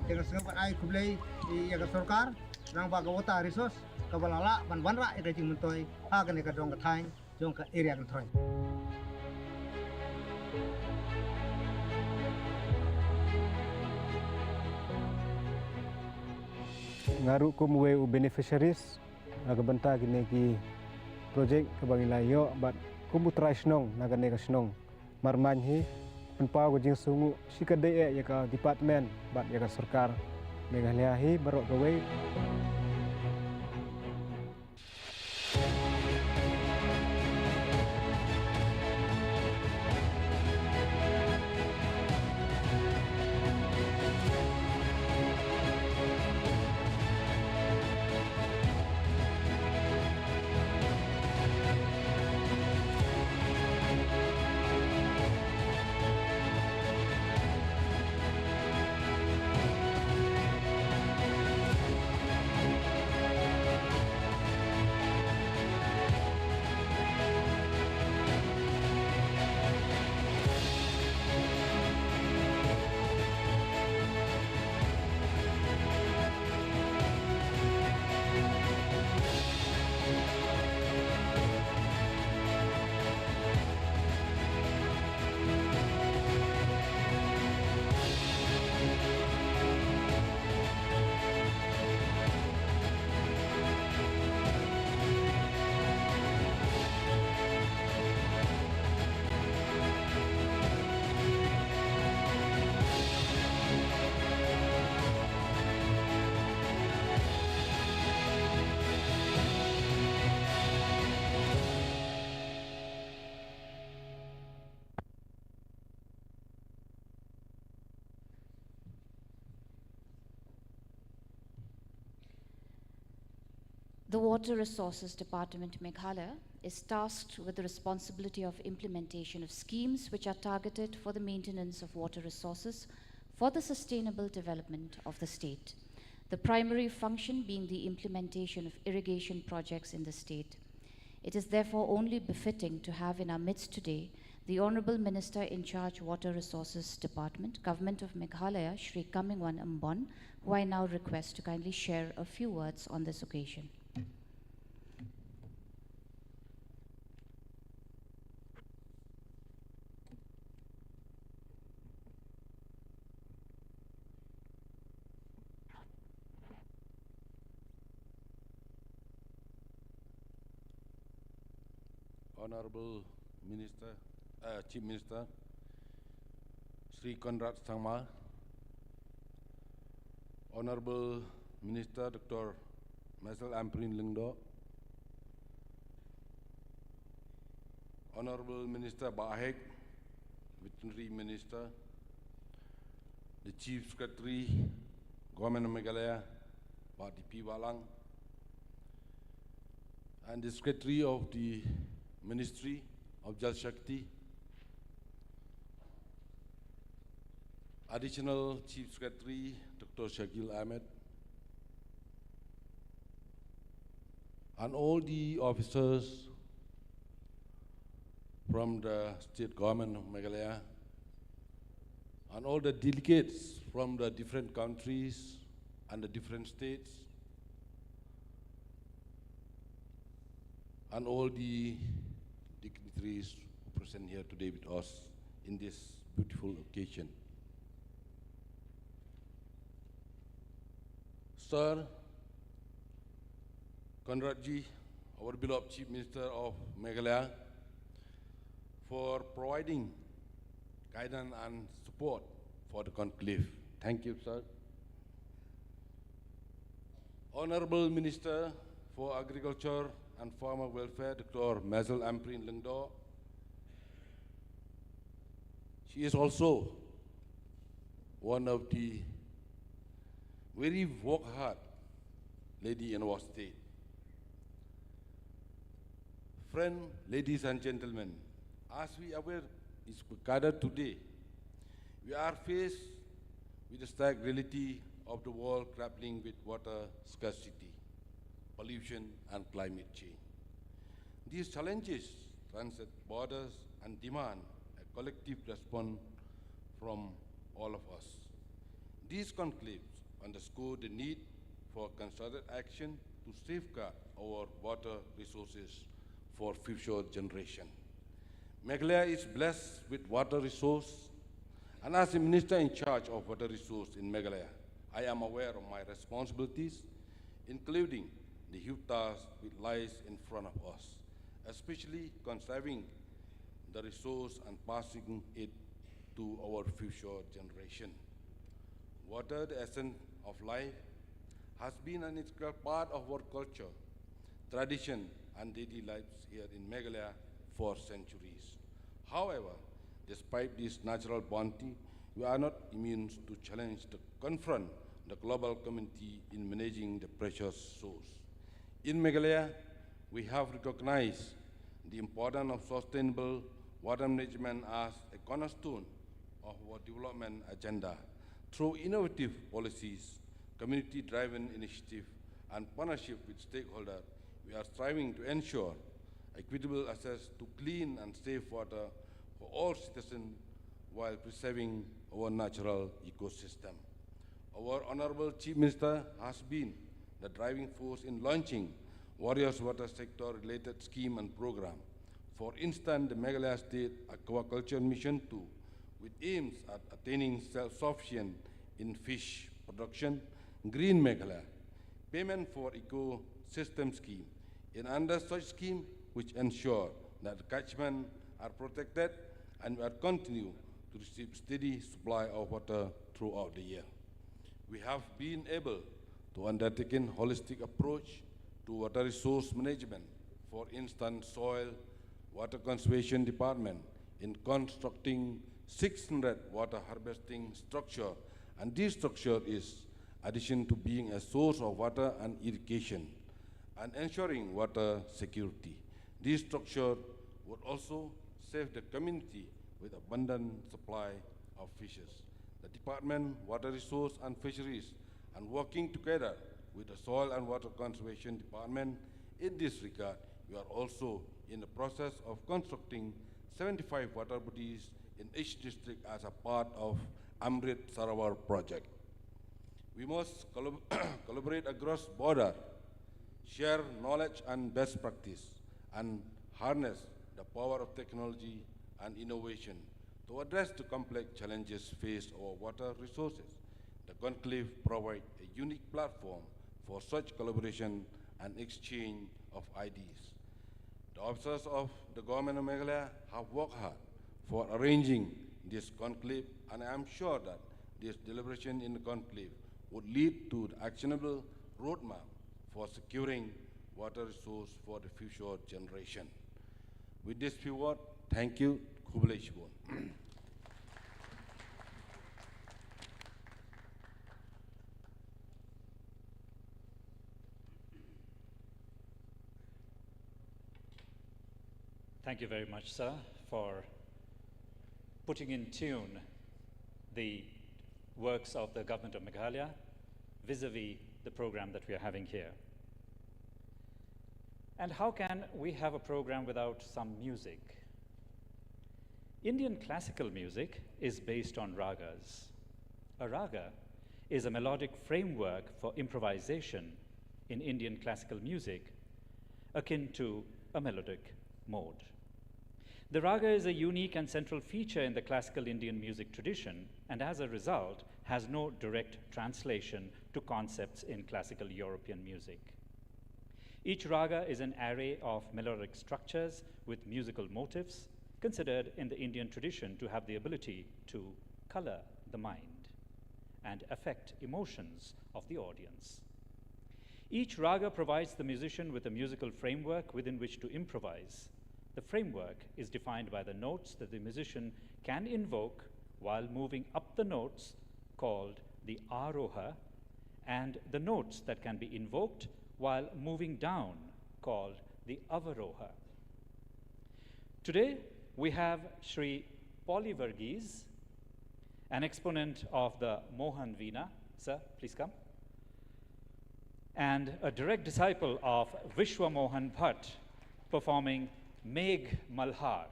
Dengan sengaja ai kublai ya sarkar nang bagawata resource kabalala banra ida jing mentoi ha kan ka dong ka thai jong ka area kan thoi ngaru ko muwe u beneficiaries agabanta gine ki project kabangila yo but kumu try snong nagane ka snong marman hi penpa ko jing sungu sikade ya ka department bat ya ka sarkar Meghalaya hi barok gawe The Water Resources Department, Meghalaya, is tasked with the responsibility of implementation of schemes which are targeted for the maintenance of water resources for the sustainable development of the state. The primary function being the implementation of irrigation projects in the state. It is therefore only befitting to have in our midst today the Honorable Minister in charge Water Resources Department, Government of Meghalaya, Shri Kamingwan Ambon, who I now request to kindly share a few words on this occasion. Honorable Minister, Chief Minister, Sri Conrad Sangma, Honorable Minister Dr. Masel Amprin Lingdo, Honorable Minister Bahek, Veterinary Minister, the Chief Secretary, Government of Meghalaya, Pak DP Walang, and the Secretary of the Ministry of Jal Shakti, Additional Chief Secretary Dr. Shakil Ahmed, and all the officers from the state government of Meghalaya, and all the delegates from the different countries and the different states, and all the dignitaries who present here today with us in this beautiful occasion. Sir, Conradji, our beloved Chief Minister of Meghalaya, for providing guidance and support for the conclave. Thank you, sir. Honorable Minister for Agriculture and Farmer Welfare, Dr. Masel Amprin Lingdo. She is also one of the very work hard lady in our state. Friends, ladies and gentlemen, as we aware is gathered today, we are faced with the stark reality of the world grappling with water scarcity, pollution, and climate change. These challenges transcend borders and demand a collective response from all of us. These conclaves underscore the need for concerted action to safeguard our water resources for future generations. Meghalaya is blessed with water resource, and as a minister in charge of water resource in Meghalaya, I am aware of my responsibilities, including the huge task which lies in front of us, especially conserving the resource and passing it to our future generation. Water, the essence of life, has been an integral part of our culture, tradition, and daily lives here in Meghalaya for centuries. However, despite this natural bounty, we are not immune to challenge to confront the global community in managing the precious source. In Meghalaya, we have recognized the importance of sustainable water management as a cornerstone of our development agenda. Through innovative policies, community-driven initiative, and partnership with stakeholders, we are striving to ensure equitable access to clean and safe water for all citizens while preserving our natural ecosystem. Our Honorable Chief Minister has been the driving force in launching various water sector-related scheme and program. For instance, the Meghalaya State Aquaculture Mission 2, with aims at attaining self-sufficiency in fish production, Green Meghalaya, payment for ecosystem scheme, and under such scheme which ensure that the catchment are protected and will continue to receive steady supply of water throughout the year. We have been able to undertake a holistic approach to water resource management. For instance, soil, water conservation department in constructing 600 water harvesting structure, and this structure is addition to being a source of water and irrigation. and ensuring water security. This structure would also save the community with abundant supply of fishes. The Department, Water Resource and Fisheries, and working together with the Soil and Water Conservation Department in this regard, we are also in the process of constructing 75 water bodies in each district as a part of Amrit Sarawar project. We must collaborate across border, share knowledge and best practice, and harness the power of technology and innovation to address the complex challenges faced our water resources. The Conclave provides a unique platform for such collaboration and exchange of ideas. The officers of the government of Meghalaya have worked hard for arranging this conclave, and I am sure that this deliberation in the conclave would lead to the actionable roadmap for securing water resource for the future generation. With this few words, thank you. Kublai Shibon. Thank you very much, sir, for putting in tune the works of the government of Meghalaya vis-a-vis the program that we are having here. And how can we have a program without some music? Indian classical music is based on ragas. A raga is a melodic framework for improvisation in Indian classical music, akin to a melodic mode. The raga is a unique and central feature in the classical Indian music tradition, and as a result, has no direct translation to concepts in classical European music. Each raga is an array of melodic structures with musical motifs, considered in the Indian tradition to have the ability to color the mind and affect emotions of the audience. Each raga provides the musician with a musical framework within which to improvise. The framework is defined by the notes that the musician can invoke while moving up the notes, called the aroha, and the notes that can be invoked while moving down, called the avaroha. Today, we have Sri Polly Varghese, an exponent of the Mohan Veena. Sir, please come. And a direct disciple of Vishwa Mohan Bhatt, performing Megh Malhar,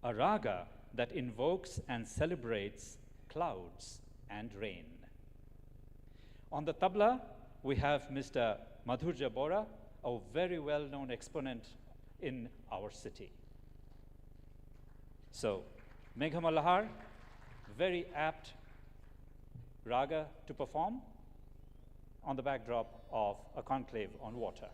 a raga that invokes and celebrates clouds and rain. On the tabla, we have Mr. Madhurja Bora, a very well-known exponent in our city. So, Megh Malhar, very apt raga to perform on the backdrop of a conclave on water.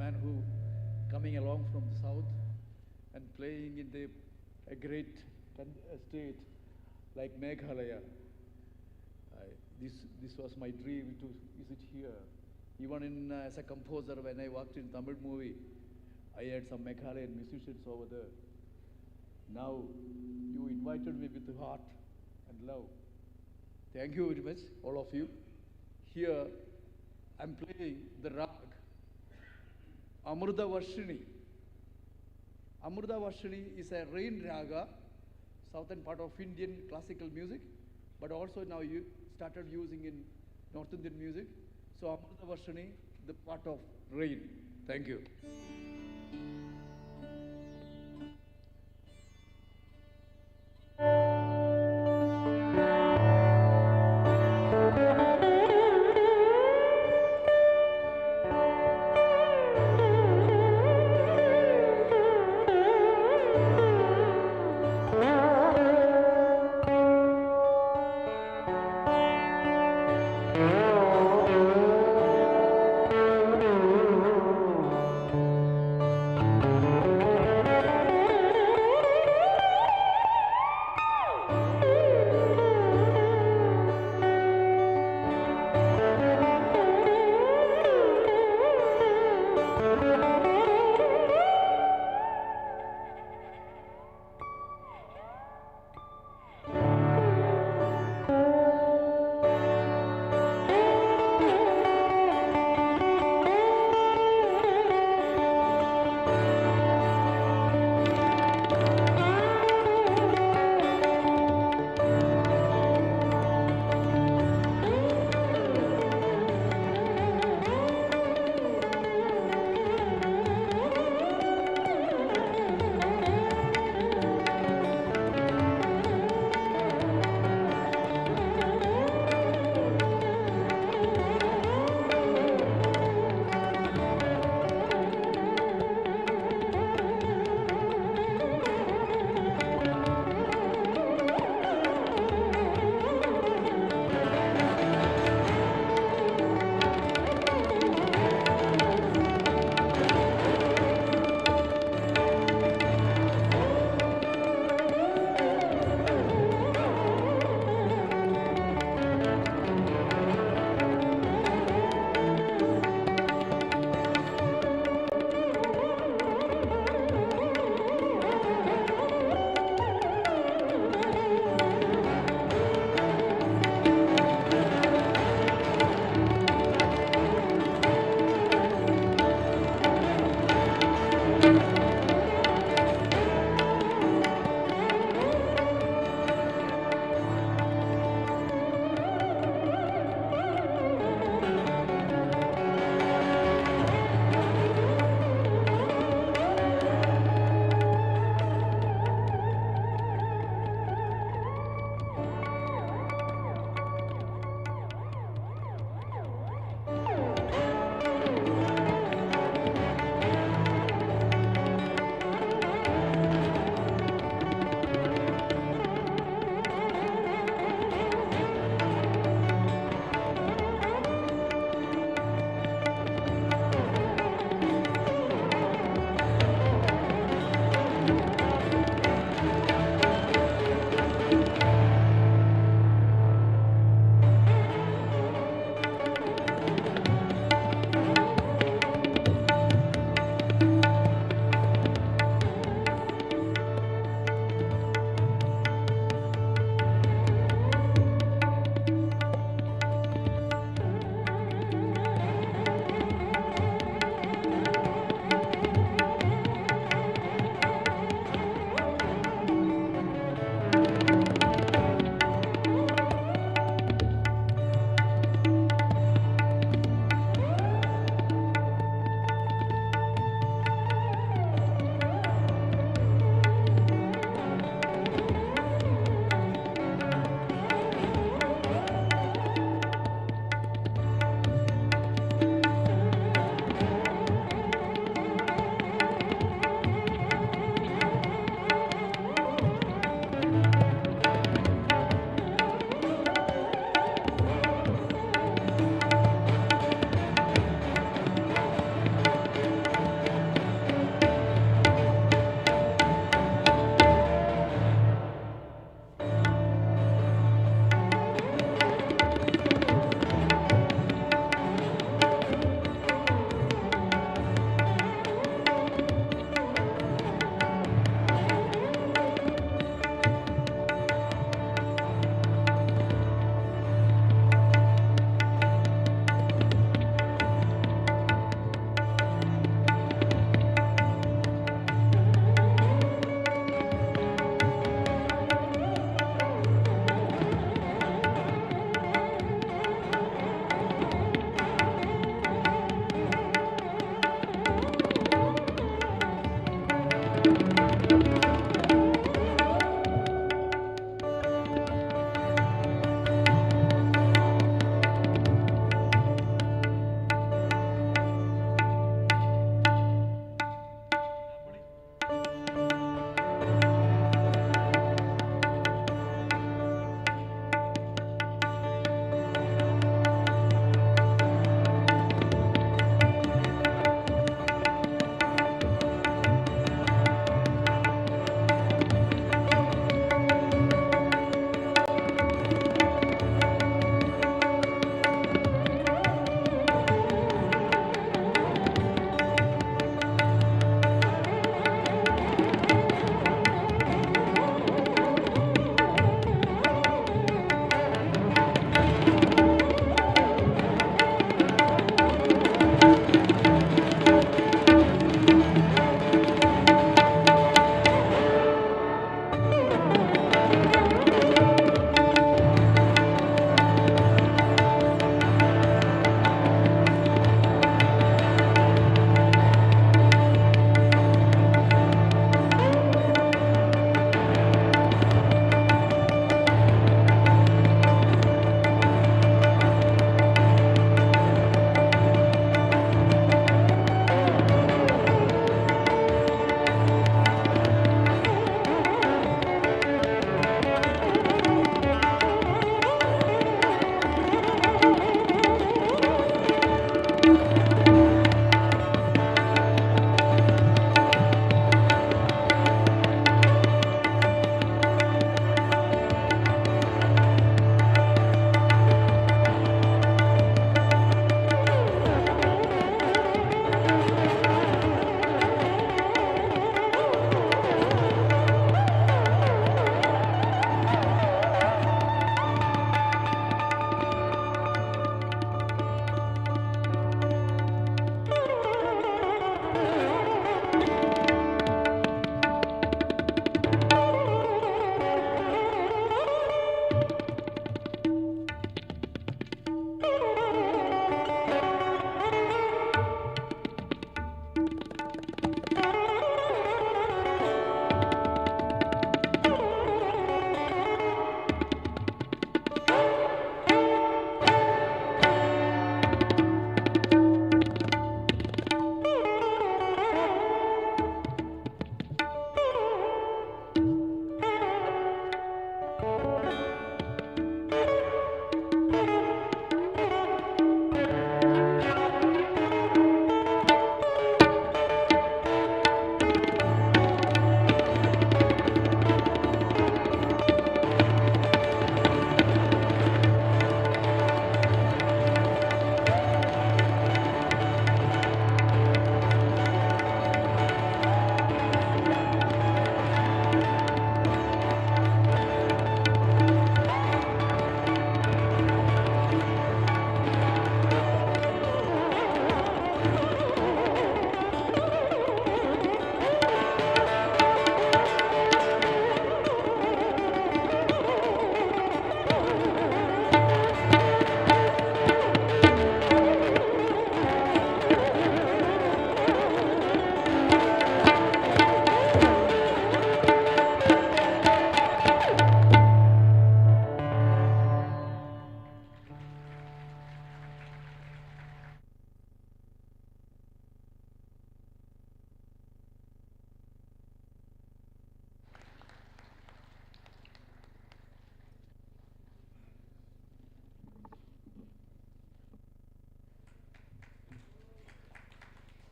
man who coming along from the south and playing in a great state like Meghalaya. This was my dream to visit here. Even as a composer, when I worked in Tamil movie, I had some Meghalayan musicians over there. Now, you invited me with heart and love. Thank you very much, all of you. Here, I'm playing the rag Amruta Varshini. Amruta Varshini is a rain raga, southern part of Indian classical music, but also now you started using in North Indian music. So Amruta Varshini, the part of rain. Thank you.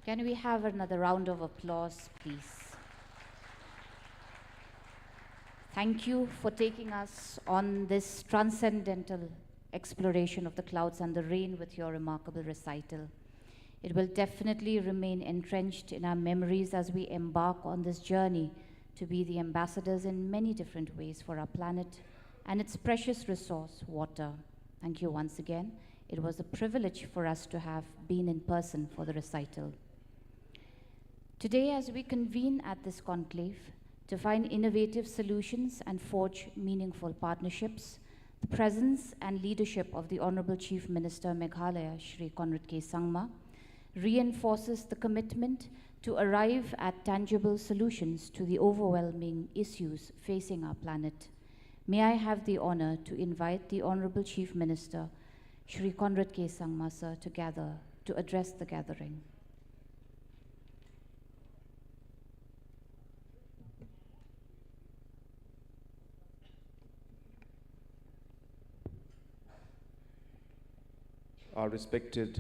Can we have another round of applause, please? Thank you for taking us on this transcendental exploration of the clouds and the rain with your remarkable recital. It will definitely remain entrenched in our memories as we embark on this journey to be the ambassadors in many different ways for our planet and its precious resource, water. Thank you once again. It was a privilege for us to have been in person for the recital. Today, as we convene at this conclave to find innovative solutions and forge meaningful partnerships, the presence and leadership of the Honorable Chief Minister Meghalaya, Shri Conrad K. Sangma, reinforces the commitment to arrive at tangible solutions to the overwhelming issues facing our planet. May I have the honor to invite the Honorable Chief Minister, Shri Conrad K. Sangma, sir, to address the gathering. Our respected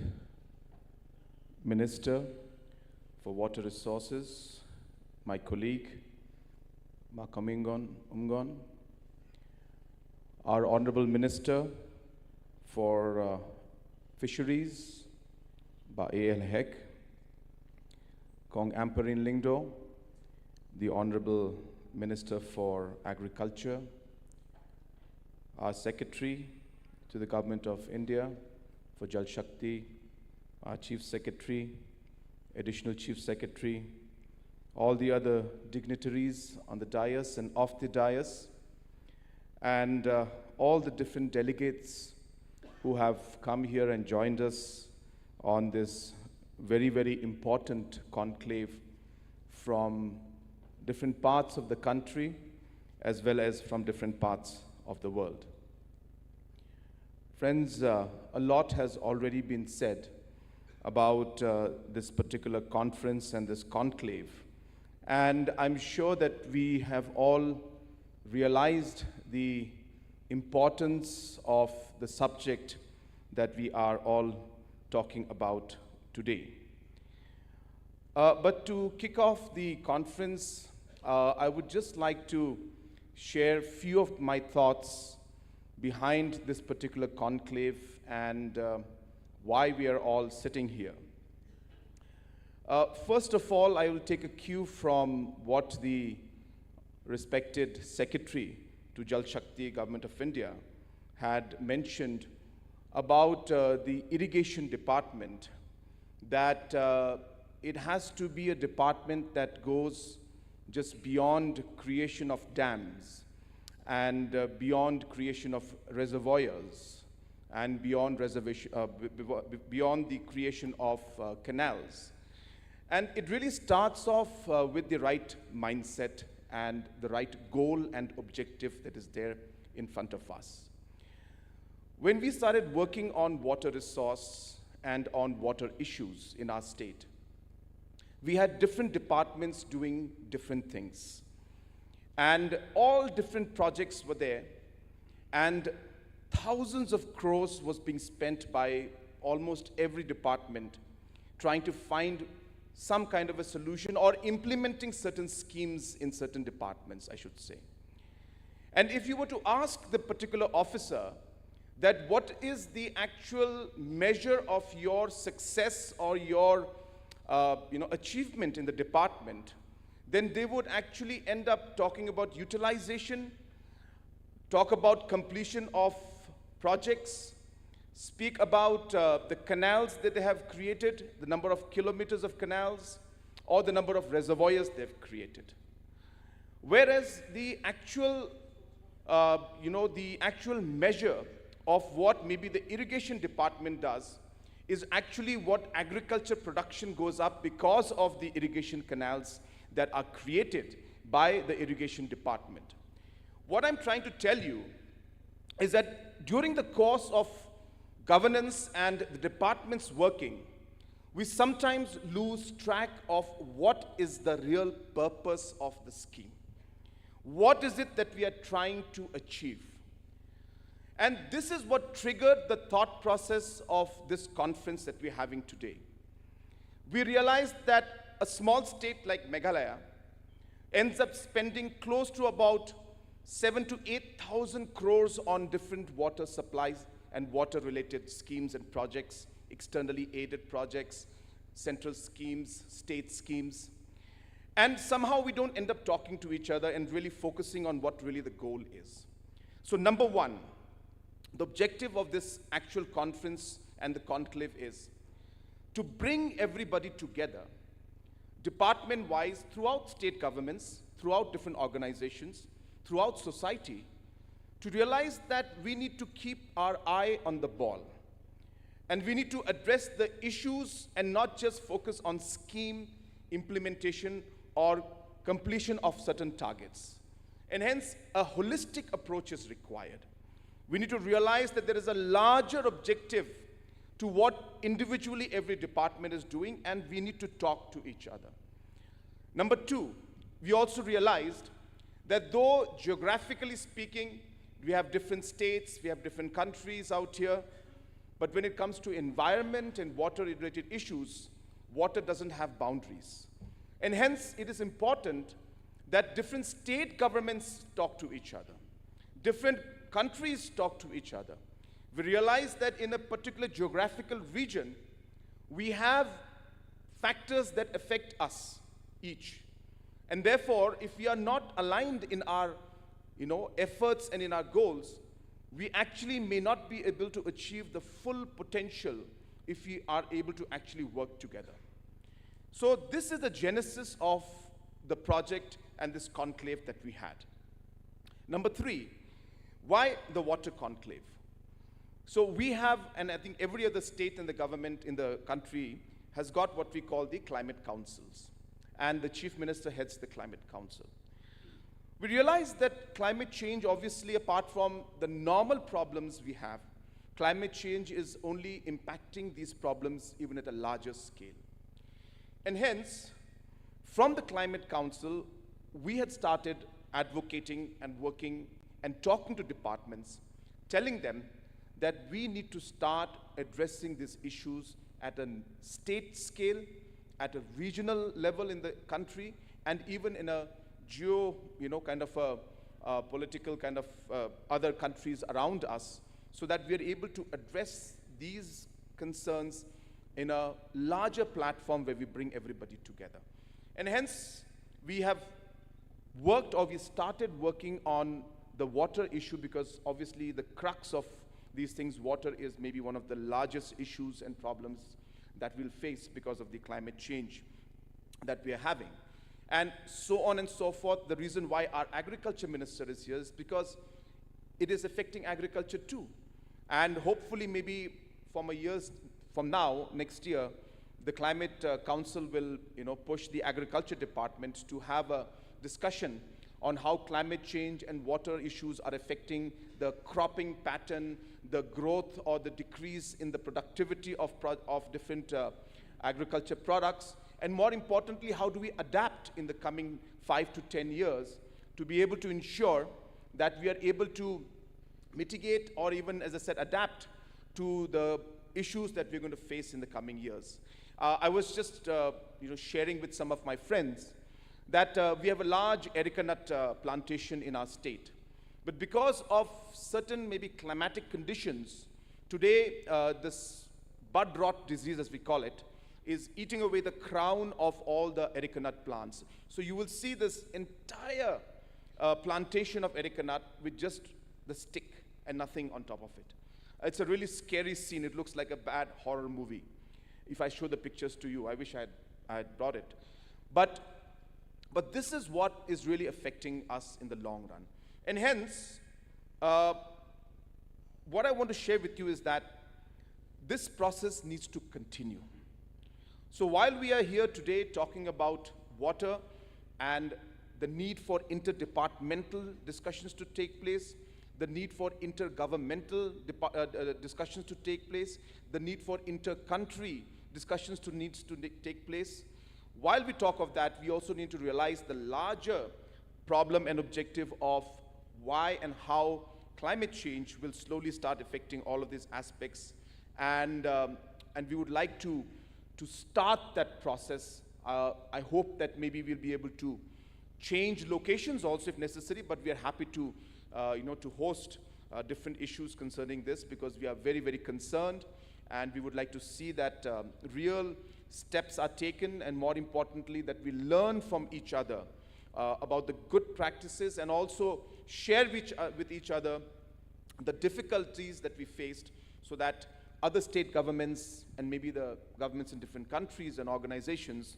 Minister for Water Resources, my colleague, Makamingon Umgon, our Honorable Minister for Fisheries, Ba A.L. Hek, Kong Amperin Lingdo, the Honorable Minister for Agriculture, our Secretary to the Government of India for Jal Shakti, our Chief Secretary, Additional Chief Secretary, all the other dignitaries on the dais and off the dais, and all the different delegates who have come here and joined us on this very, very important conclave from different parts of the country as well as from different parts of the world. Friends, a lot has already been said about this particular conference and this conclave. And I'm sure that we have all realized the importance of the subject that we are all talking about today. But to kick off the conference, I would just like to share a few of my thoughts behind this particular conclave and why we are all sitting here. First of all, I will take a cue from what the respected Secretary to Jal Shakti Government of India had mentioned about the irrigation department, that it has to be a department that goes just beyond creation of dams and beyond creation of reservoirs and beyond the creation of canals. And it really starts off with the right mindset and the right goal and objective that is there in front of us. When we started working on water resource and on water issues in our state, we had different departments doing different things. And all different projects were there, and thousands of crores was being spent by almost every department trying to find some kind of a solution or implementing certain schemes in certain departments, I should say. And if you were to ask the particular officer that what is the actual measure of your success or your achievement in the department, then they would actually end up talking about utilization, talk about completion of projects, speak about the canals that they have created, the number of kilometers of canals, or the number of reservoirs they've created. Whereas the actual, the actual measure of what maybe the irrigation department does is actually what agriculture production goes up because of the irrigation canals that are created by the irrigation department. What I'm trying to tell you is that during the course of governance and the departments working, we sometimes lose track of what is the real purpose of the scheme. What is it that we are trying to achieve? And this is what triggered the thought process of this conference that we're having today. we realized that a small state like Meghalaya ends up spending close to about 7 to 8,000 crores on different water supplies and water-related schemes and projects, externally aided projects, central schemes, state schemes. And somehow we don't end up talking to each other and really focusing on what really the goal is. So number one, the objective of this actual conference and the conclave is to bring everybody together, department-wise, throughout state governments, throughout different organizations, throughout society, to realize that we need to keep our eye on the ball. And we need to address the issues and not just focus on scheme implementation or completion of certain targets. And hence, a holistic approach is required. We need to realize that there is a larger objective to what individually every department is doing, and we need to talk to each other. Number two, we also realized that though geographically speaking, we have different states, we have different countries out here, but when it comes to environment and water-related issues, water doesn't have boundaries. And hence, it is important that different state governments talk to each other. Different countries talk to each other. We realize that in a particular geographical region, we have factors that affect us each. And therefore, if we are not aligned in our efforts and in our goals, we actually may not be able to achieve the full potential if we are able to actually work together. So this is the genesis of the project and this conclave that we had. Number three, why the water conclave? So we have, and I think every other state and the government in the country has got what we call the climate councils. And the chief minister heads the climate council. We realize that climate change, obviously, apart from the normal problems we have, climate change is only impacting these problems even at a larger scale. And hence, from the Climate Council, we had started advocating and working and talking to departments, telling them that we need to start addressing these issues at a state scale, at a regional level in the country, and even in a political kind of other countries around us, so that we are able to address these concerns in a larger platform where we bring everybody together. And hence, we have worked, or we started working on the water issue, because obviously the crux of these things, water is maybe one of the largest issues and problems that we'll face because of the climate change that we are having. And so on and so forth. The reason why our agriculture minister is here is because it is affecting agriculture too. And hopefully maybe from a years from now, next year, the Climate Council will push the agriculture department to have a discussion on how climate change and water issues are affecting the cropping pattern, the growth or the decrease in the productivity of different agriculture products, and more importantly, how do we adapt in the coming 5 to 10 years to be able to ensure that we are able to mitigate or even, as I said, adapt to the issues that we're going to face in the coming years. I was just sharing with some of my friends that we have a large areca nut plantation in our state. But because of certain maybe climatic conditions, today this bud rot disease, as we call it, is eating away the crown of all the areca nut plants. So you will see this entire plantation of areca nut with just the stick and nothing on top of it. It's a really scary scene. It looks like a bad horror movie. If I show the pictures to you, I wish I had brought it. But this is what is really affecting us in the long run. And hence, what I want to share with you is that this process needs to continue. So while we are here today talking about water and the need for interdepartmental discussions to take place, the need for intergovernmental discussions to take place, the need for inter-country discussions needs to take place, while we talk of that, we also need to realize the larger problem and objective of why and how climate change will slowly start affecting all of these aspects. And we would like to to start that process. I hope that maybe we'll be able to change locations also if necessary, but we are happy to, to host different issues concerning this, because we are very, very concerned, and we would like to see that real steps are taken, and more importantly, that we learn from each other about the good practices, and also share with each other the difficulties that we faced, so that other state governments and maybe the governments in different countries and organizations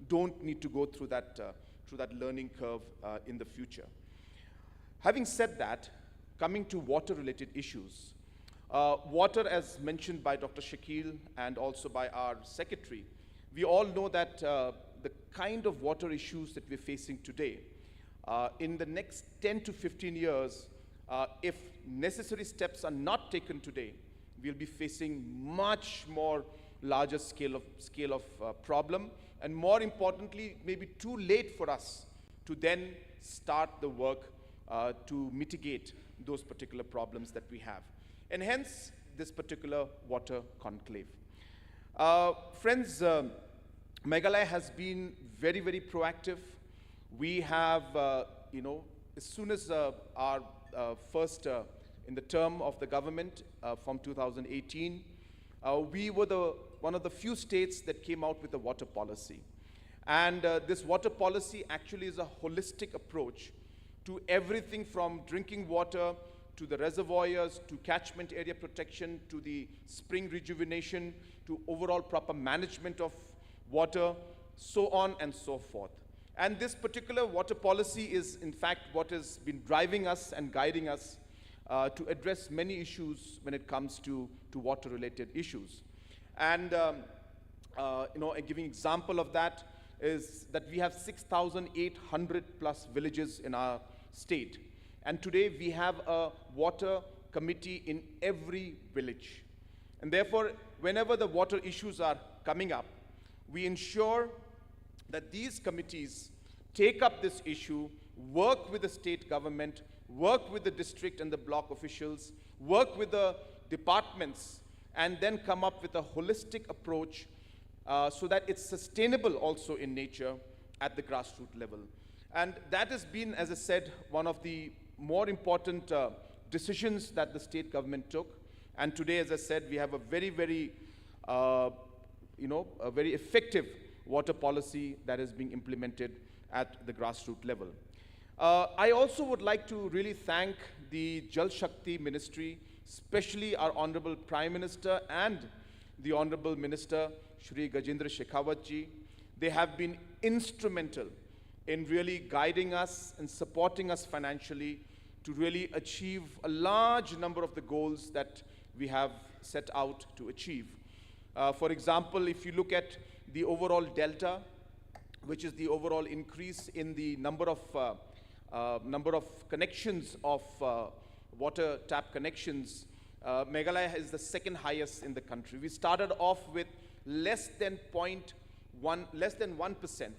don't need to go through that learning curve in the future. Having said that, coming to water-related issues, water, as mentioned by Dr. Shakil and also by our secretary, we all know that the kind of water issues that we're facing today, in the next 10 to 15 years, if necessary steps are not taken today, we'll be facing much more larger scale of problem, and more importantly, maybe too late for us to then start the work to mitigate those particular problems that we have. And hence, this particular water conclave. Friends, Meghalaya has been very, very proactive. We have, as soon as our first, in the term of the government from 2018, we were one of the few states that came out with a water policy. And this water policy actually is a holistic approach to everything from drinking water, to the reservoirs, to catchment area protection, to the spring rejuvenation, to overall proper management of water, so on and so forth. And this particular water policy is, in fact, what has been driving us and guiding us to address many issues when it comes to water-related issues. And a giving example of that is that we have 6,800 plus villages in our state. And today we have a water committee in every village. And therefore, whenever the water issues are coming up, we ensure that these committees take up this issue, work with the state government, work with the district and the block officials, work with the departments, and then come up with a holistic approach so that it's sustainable also in nature at the grassroots level. And that has been, as I said, one of the more important decisions that the state government took. And today, as I said, we have a very, very, a very effective water policy that is being implemented at the grassroots level. I also would like to really thank the Jal Shakti Ministry, especially our Honorable Prime Minister and the Honorable Minister, Shri Gajendra Shekhawat ji. They have been instrumental in really guiding us and supporting us financially to really achieve a large number of the goals that we have set out to achieve. For example, if you look at the overall delta, which is the overall increase in the number of connections of water tap connections, Meghalaya is the second highest in the country. We started off with less than 1%.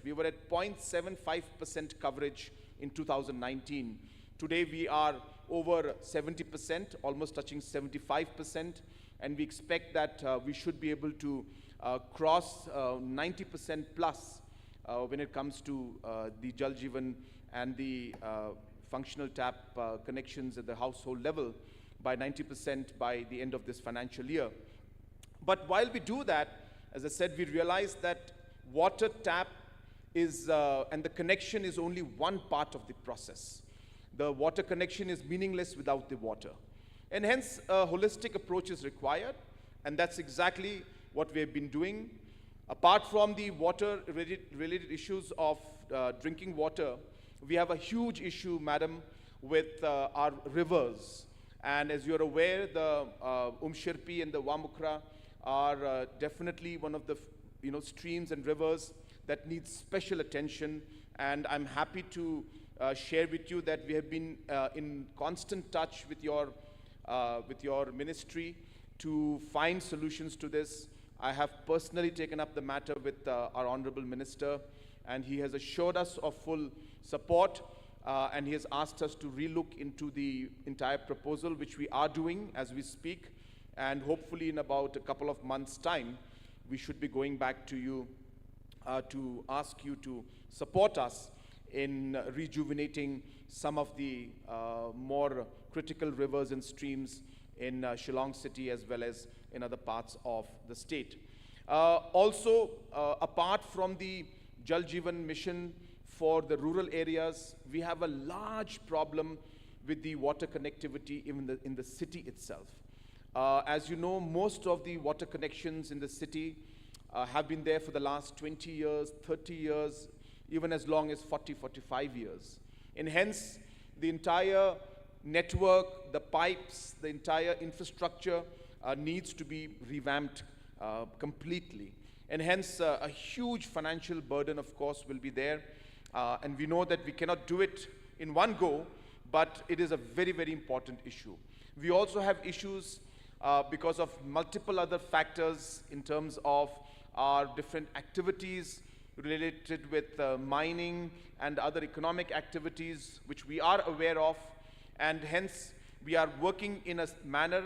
We were at 0.75% coverage in 2019. Today we are over 70%, almost touching 75%, and we expect that we should be able to cross 90% plus when it comes to the Jal Jeevan and the functional tap connections at the household level by 90% by the end of this financial year. But while we do that, as I said, we realize that water tap is, and the connection is only one part of the process. The water connection is meaningless without the water. And hence, a holistic approach is required, and that's exactly what we have been doing. Apart from the water-related issues of drinking water, we have a huge issue, madam, with our rivers. And as you're aware, the Umshirpi and the Wamukra are definitely one of the streams and rivers that need special attention. And I'm happy to share with you that we have been in constant touch with your ministry to find solutions to this. I have personally taken up the matter with our Honorable Minister, and he has assured us of full support, and he has asked us to relook into the entire proposal, which we are doing as we speak, and hopefully in about a couple of months' time, we should be going back to you to ask you to support us in rejuvenating some of the more critical rivers and streams in Shillong city as well as in other parts of the state. Also, apart from the Jal Jeevan mission for the rural areas, we have a large problem with the water connectivity even in the city itself. As you know, most of the water connections in the city have been there for the last 20 years, 30 years, even as long as 40, 45 years. And hence, the entire network, the pipes, the entire infrastructure needs to be revamped completely. And hence, a huge financial burden, of course, will be there. And we know that we cannot do it in one go, but it is a very, very important issue. We also have issues because of multiple other factors in terms of our different activities related with mining and other economic activities which we are aware of, and hence we are working in a manner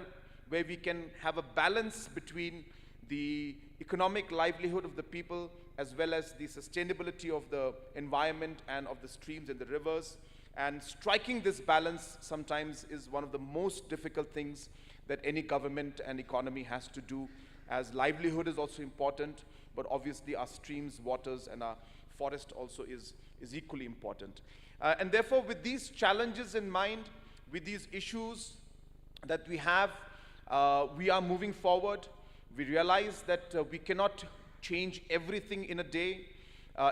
where we can have a balance between the economic livelihood of the people as well as the sustainability of the environment and of the streams and the rivers. And striking this balance sometimes is one of the most difficult things that any government and economy has to do, as livelihood is also important, but obviously our streams, waters, and our forest also is equally important. And therefore, with these challenges in mind, with these issues that we have, we are moving forward. We realize that we cannot change everything in a day.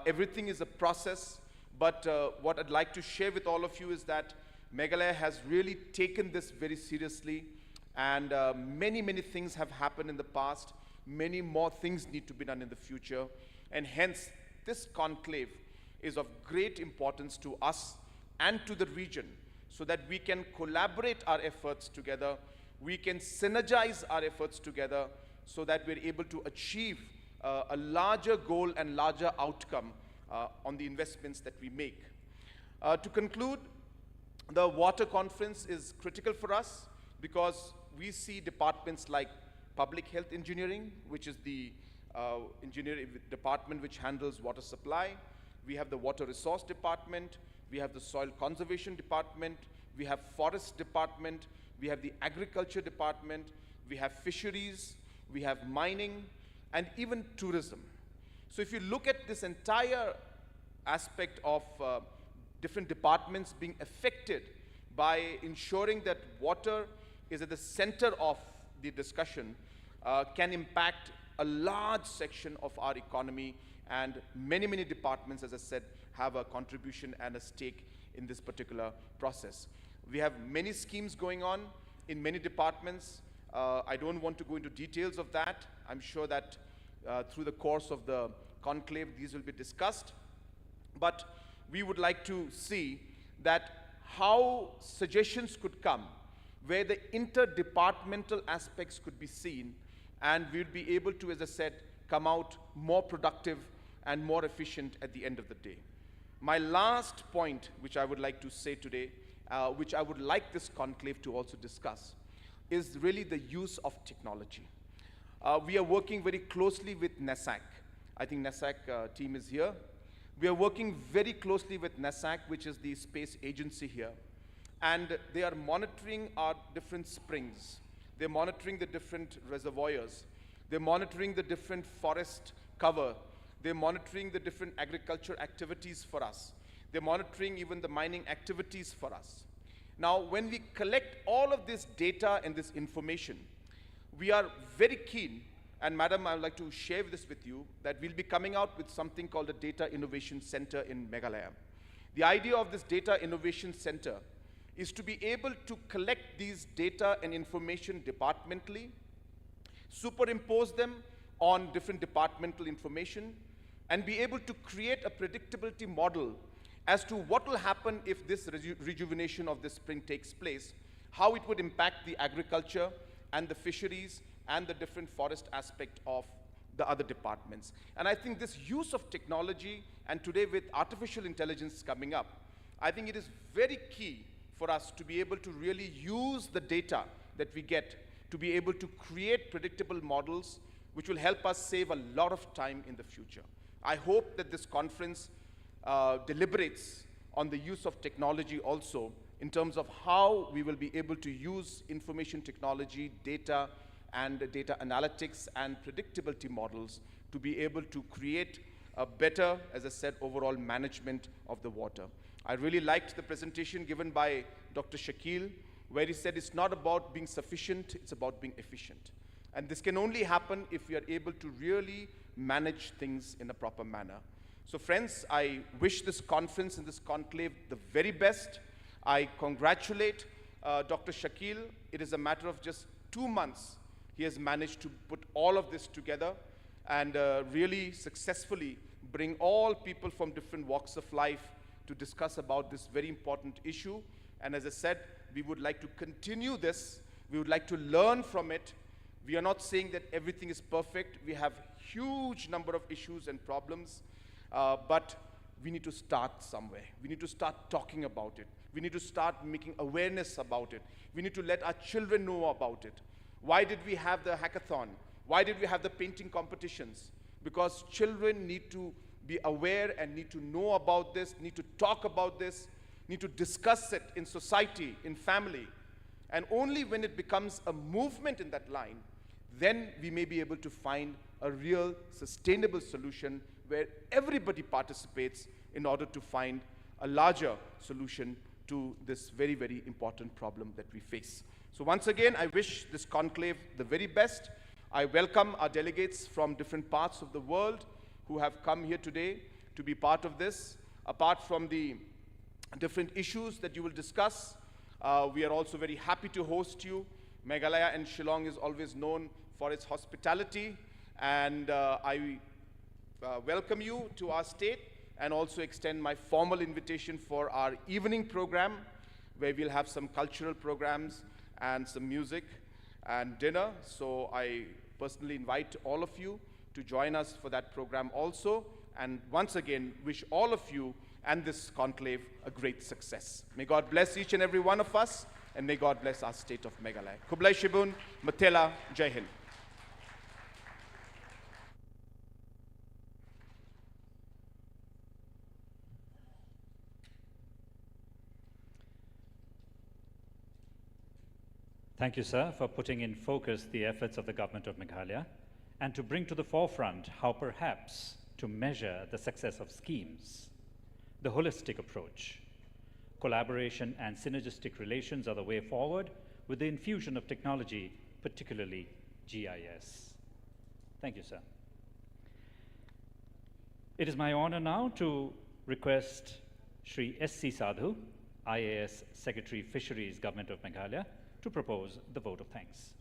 Everything is a process. But what I'd like to share with all of you is that Meghalaya has really taken this very seriously, and many, many things have happened in the past. Many more things need to be done in the future, and hence this conclave is of great importance to us and to the region, so that we can collaborate our efforts together, we can synergize our efforts together, so that we're able to achieve a larger goal and larger outcome on the investments that we make. To conclude, the water conference is critical for us because we see departments like public health engineering, which is the engineering department which handles water supply. We have the water resource department. We have the soil conservation department. We have forest department. We have the agriculture department. We have fisheries. We have mining, and even tourism. So if you look at this entire aspect of different departments being affected by ensuring that water is at the center of the discussion, can impact a large section of our economy, and many, many departments, as I said, have a contribution and a stake in this particular process. We have many schemes going on in many departments. I don't want to go into details of that. I'm sure that through the course of the conclave, these will be discussed. But we would like to see that how suggestions could come, where the interdepartmental aspects could be seen, and we'll be able to, as I said, come out more productive and more efficient at the end of the day. My last point, which I would like to say today, which I would like this conclave to also discuss, is really the use of technology. We are working very closely with NASAC. I think NASAC team is here. We are working very closely with NASAC, which is the space agency here. And they are monitoring our different springs. They're monitoring the different reservoirs. They're monitoring the different forest cover. They're monitoring the different agriculture activities for us. They're monitoring even the mining activities for us. Now, when we collect all of this data and this information, we are very keen, and Madam, I would like to share this with you, that we'll be coming out with something called a Data Innovation Center in Meghalaya. The idea of this Data Innovation Center is to be able to collect these data and information departmentally, superimpose them on different departmental information, and be able to create a predictability model as to what will happen if this rejuvenation of the spring takes place, how it would impact the agriculture and the fisheries and the different forest aspect of the other departments. And I think this use of technology, and today with artificial intelligence coming up, I think it is very key for us to be able to really use the data that we get to be able to create predictable models which will help us save a lot of time in the future. I hope that this conference deliberates on the use of technology also in terms of how we will be able to use information technology, data, and data analytics and predictability models to be able to create a better, as I said, overall management of the water. I really liked the presentation given by Dr. Shakil, where he said it's not about being sufficient, it's about being efficient. And this can only happen if we are able to really manage things in a proper manner. So friends, I wish this conference and this conclave the very best. I congratulate Dr. Shakil. It is a matter of just 2 months. He has managed to put all of this together and really successfully bring all people from different walks of life to discuss about this very important issue. And as I said, we would like to continue this. We would like to learn from it. We are not saying that everything is perfect. We have huge number of issues and problems, but we need to start somewhere. We need to start talking about it. We need to start making awareness about it. We need to let our children know about it. Why did we have the hackathon? Why did we have the painting competitions? Because children need to be aware and need to know about this, need to talk about this, need to discuss it in society, in family. And only when it becomes a movement in that line, then we may be able to find a real sustainable solution where everybody participates in order to find a larger solution to this very, very important problem that we face. So once again, I wish this conclave the very best. I welcome our delegates from different parts of the world who have come here today to be part of this. Apart from the different issues that you will discuss, we are also very happy to host you. Meghalaya and Shillong is always known for its hospitality, and I welcome you to our state and also extend my formal invitation for our evening program, where we'll have some cultural programs and some music and dinner. So I personally invite all of you to join us for that program also, and once again wish all of you and this conclave a great success. May God bless each and every one of us, and may God bless our state of Meghalaya. Kublai Shibun, Matela, Jai Hind. Thank you, sir, for putting in focus the efforts of the government of Meghalaya and to bring to the forefront how perhaps to measure the success of schemes. The holistic approach. Collaboration and synergistic relations are the way forward with the infusion of technology, particularly GIS. Thank you, sir. It is my honor now to request Shri S.C. Sadhu, IAS Secretary Fisheries, Government of Meghalaya, to propose the vote of thanks.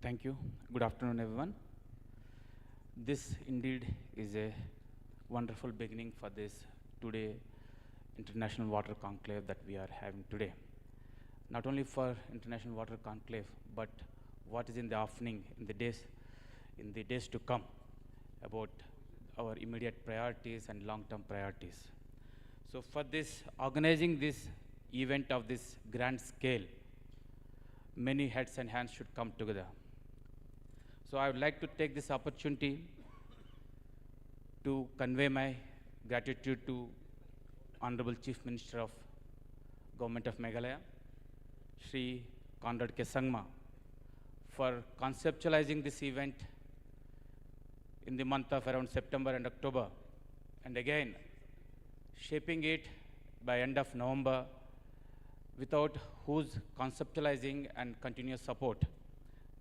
Thank you. Good afternoon, everyone. This indeed is a wonderful beginning for this today International Water Conclave that we are having today. Not only for International Water Conclave, but what is in the offering in the days to come about our immediate priorities and long-term priorities. So for this, organizing this event of this grand scale, many heads and hands should come together. So I would like to take this opportunity to convey my gratitude to Honorable Chief Minister of Government of Meghalaya, Shri Conrad K. Sangma, for conceptualizing this event in the month of around September and October, and again shaping it by end of November, without whose conceptualizing and continuous support,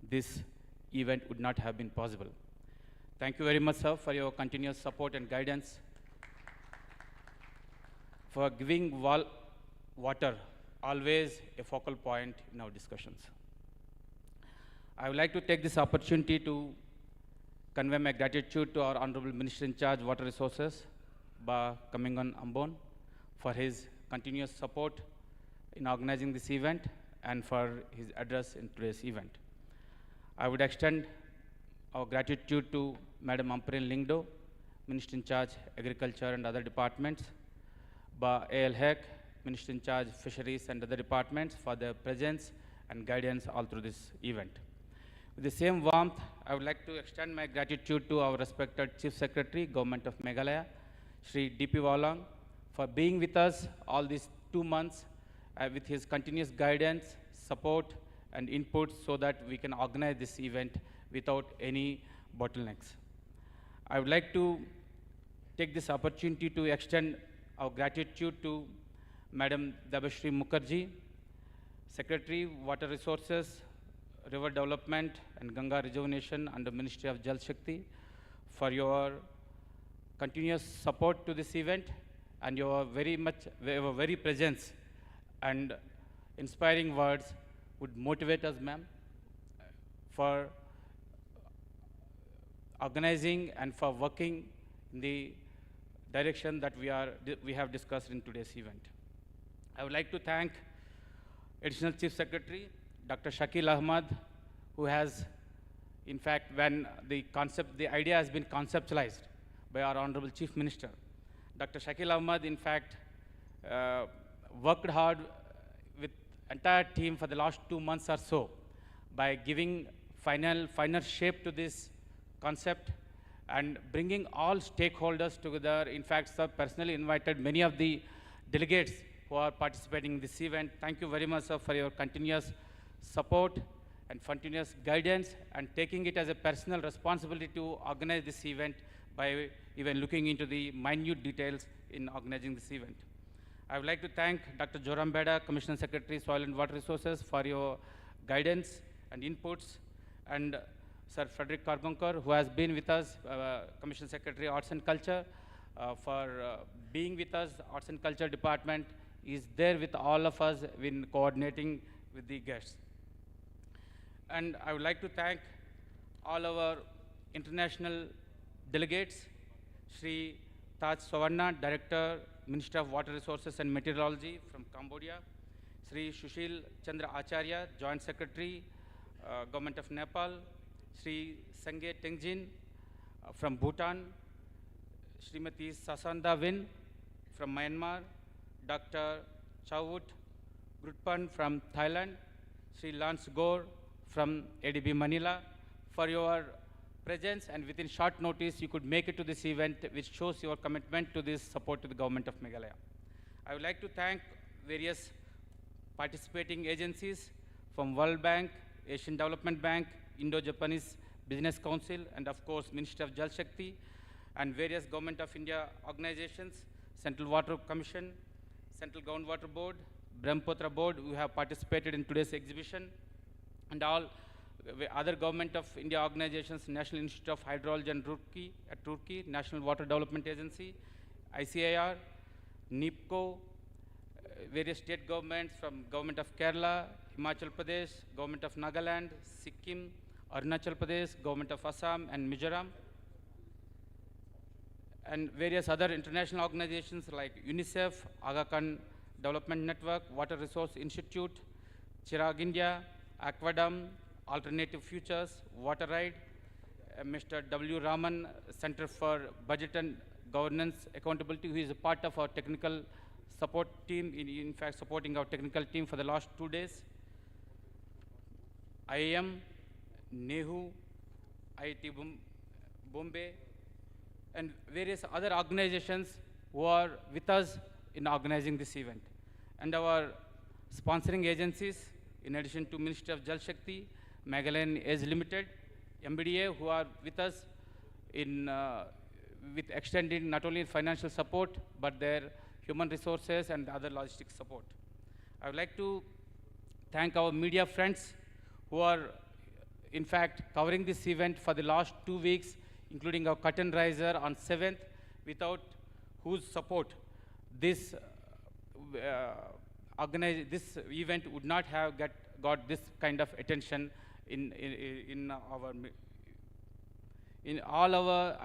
this event would not have been possible. Thank you very much, sir, for your continuous support and guidance, for giving water always a focal point in our discussions. I would like to take this opportunity to convey my gratitude to our Honorable Minister in Charge, Water Resources, Ba Kamingon Ambon, for his continuous support in organizing this event and for his address in today's event. I would extend our gratitude to Madam Ampreen Lingdo, Minister in Charge, Agriculture and other departments, Ba A.L. Hek, Minister in charge Fisheries and other departments for their presence and guidance all through this event. With the same warmth, I would like to extend my gratitude to our respected Chief Secretary, Government of Meghalaya, Shri D.P. Walong, for being with us all these 2 months with his continuous guidance, support, and input so that we can organize this event without any bottlenecks. I would like to take this opportunity to extend our gratitude to Madam Dabashri Mukherjee, Secretary, Water Resources, River Development and Ganga Rejuvenation under Ministry of Jal Shakti, for your continuous support to this event and your very presence and inspiring words would motivate us, ma'am, for organizing and for working in the direction that we have discussed in today's event. I would like to thank Additional Chief Secretary, Dr. Shakil Ahmad, who has, in fact, when the idea has been conceptualized by our Honorable Chief Minister, Dr. Shakil Ahmad, in fact, worked hard with entire team for the last 2 months or so by giving final shape to this concept and bringing all stakeholders together. In fact, sir personally invited many of the delegates who are participating in this event. Thank you very much, sir, for your continuous support and continuous guidance and taking it as a personal responsibility to organize this event by even looking into the minute details in organizing this event. I would like to thank Dr. Joram Beda, Commissioner Secretary, Soil and Water Resources, for your guidance and inputs, and Sir Frederick Carbunkar, who has been with us, Commissioner Secretary, Arts and Culture, for being with us. Arts and Culture Department is there with all of us in coordinating with the guests. And I would like to thank all our international delegates, Sri Taj Savarna, Director, Minister of Water Resources and Meteorology from Cambodia, Sri Sushil Chandra Acharya, Joint Secretary, Government of Nepal, Sri Sangye Tengjin from Bhutan, Srimati Sasanda Win from Myanmar, Dr. Chawut Grutpan from Thailand, Sri Lance Gore from ADB Manila, for your presence, and within short notice you could make it to this event, which shows your commitment to this support to the Government of Meghalaya. I would like to thank various participating agencies from World Bank, Asian Development Bank, Indo-Japanese Business Council, and of course Ministry of Jal Shakti, and various Government of India organizations, Central Water Commission, Central Groundwater Board, Brahmaputra Board, who have participated in today's exhibition, and all other Government of India organizations, National Institute of Hydrology and Turkey, National Water Development Agency, ICIR, NIPCO, various state governments from Government of Kerala, Himachal Pradesh, Government of Nagaland, Sikkim, Arunachal Pradesh, Government of Assam and Mizoram, and various other international organizations like UNICEF, Aga Khan Development Network, Water Resource Institute, Chirag India, Aquadam, Alternative Futures, Water Ride, Mr. W. Raman, Center for Budget and Governance Accountability, who is a part of our technical support team, in fact supporting our technical team for the last 2 days, IIM, NEHU, IIT Bombay, and various other organizations who are with us in organizing this event. And our sponsoring agencies, in addition to Ministry of Jal Shakti, Meghalaya Age Limited, MBDA, who are with us in with extending not only financial support, but their human resources and other logistic support. I would like to thank our media friends who are, in fact, covering this event for the last 2 weeks, including our curtain riser on 7th, without whose support this this event would not have got this kind of attention I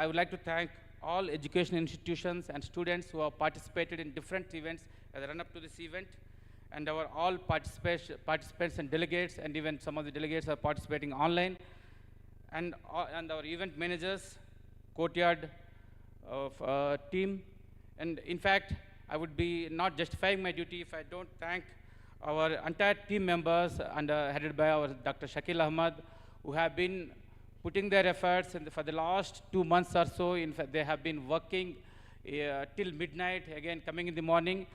would like to thank all education institutions and students who have participated in different events as a run-up to this event, and our all participants and delegates, and even some of the delegates are participating online, and our event managers, courtyard of team, and in fact, I would be not justifying my duty if I don't thank our entire team members and headed by our Dr. Shakil Ahmad, who have been putting their efforts, and for the last 2 months or so. In fact, they have been working till midnight, again coming in the morning.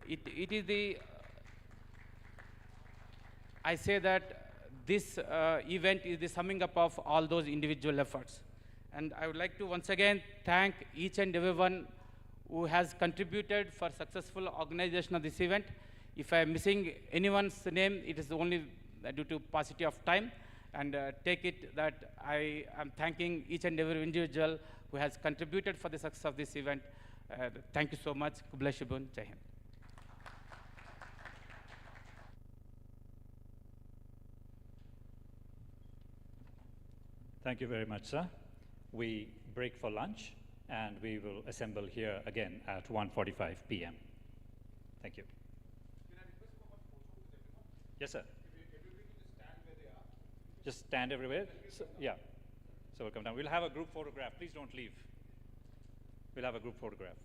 It is the, I say that this event is the summing up of all those individual efforts. And I would like to once again thank each and everyone who has contributed for successful organization of this event. If I am missing anyone's name, it is only due to paucity of time. And take it that I am thanking each and every individual who has contributed for the success of this event. Thank you so much. Kublai Shibun. Jai Hind. Thank you very much, sir. We break for lunch, and we will assemble here again at 1:45 p.m. Thank you. Yes, sir. Just stand everywhere. So, yeah. So we'll come down. We'll have a group photograph. Please don't leave. We'll have a group photograph.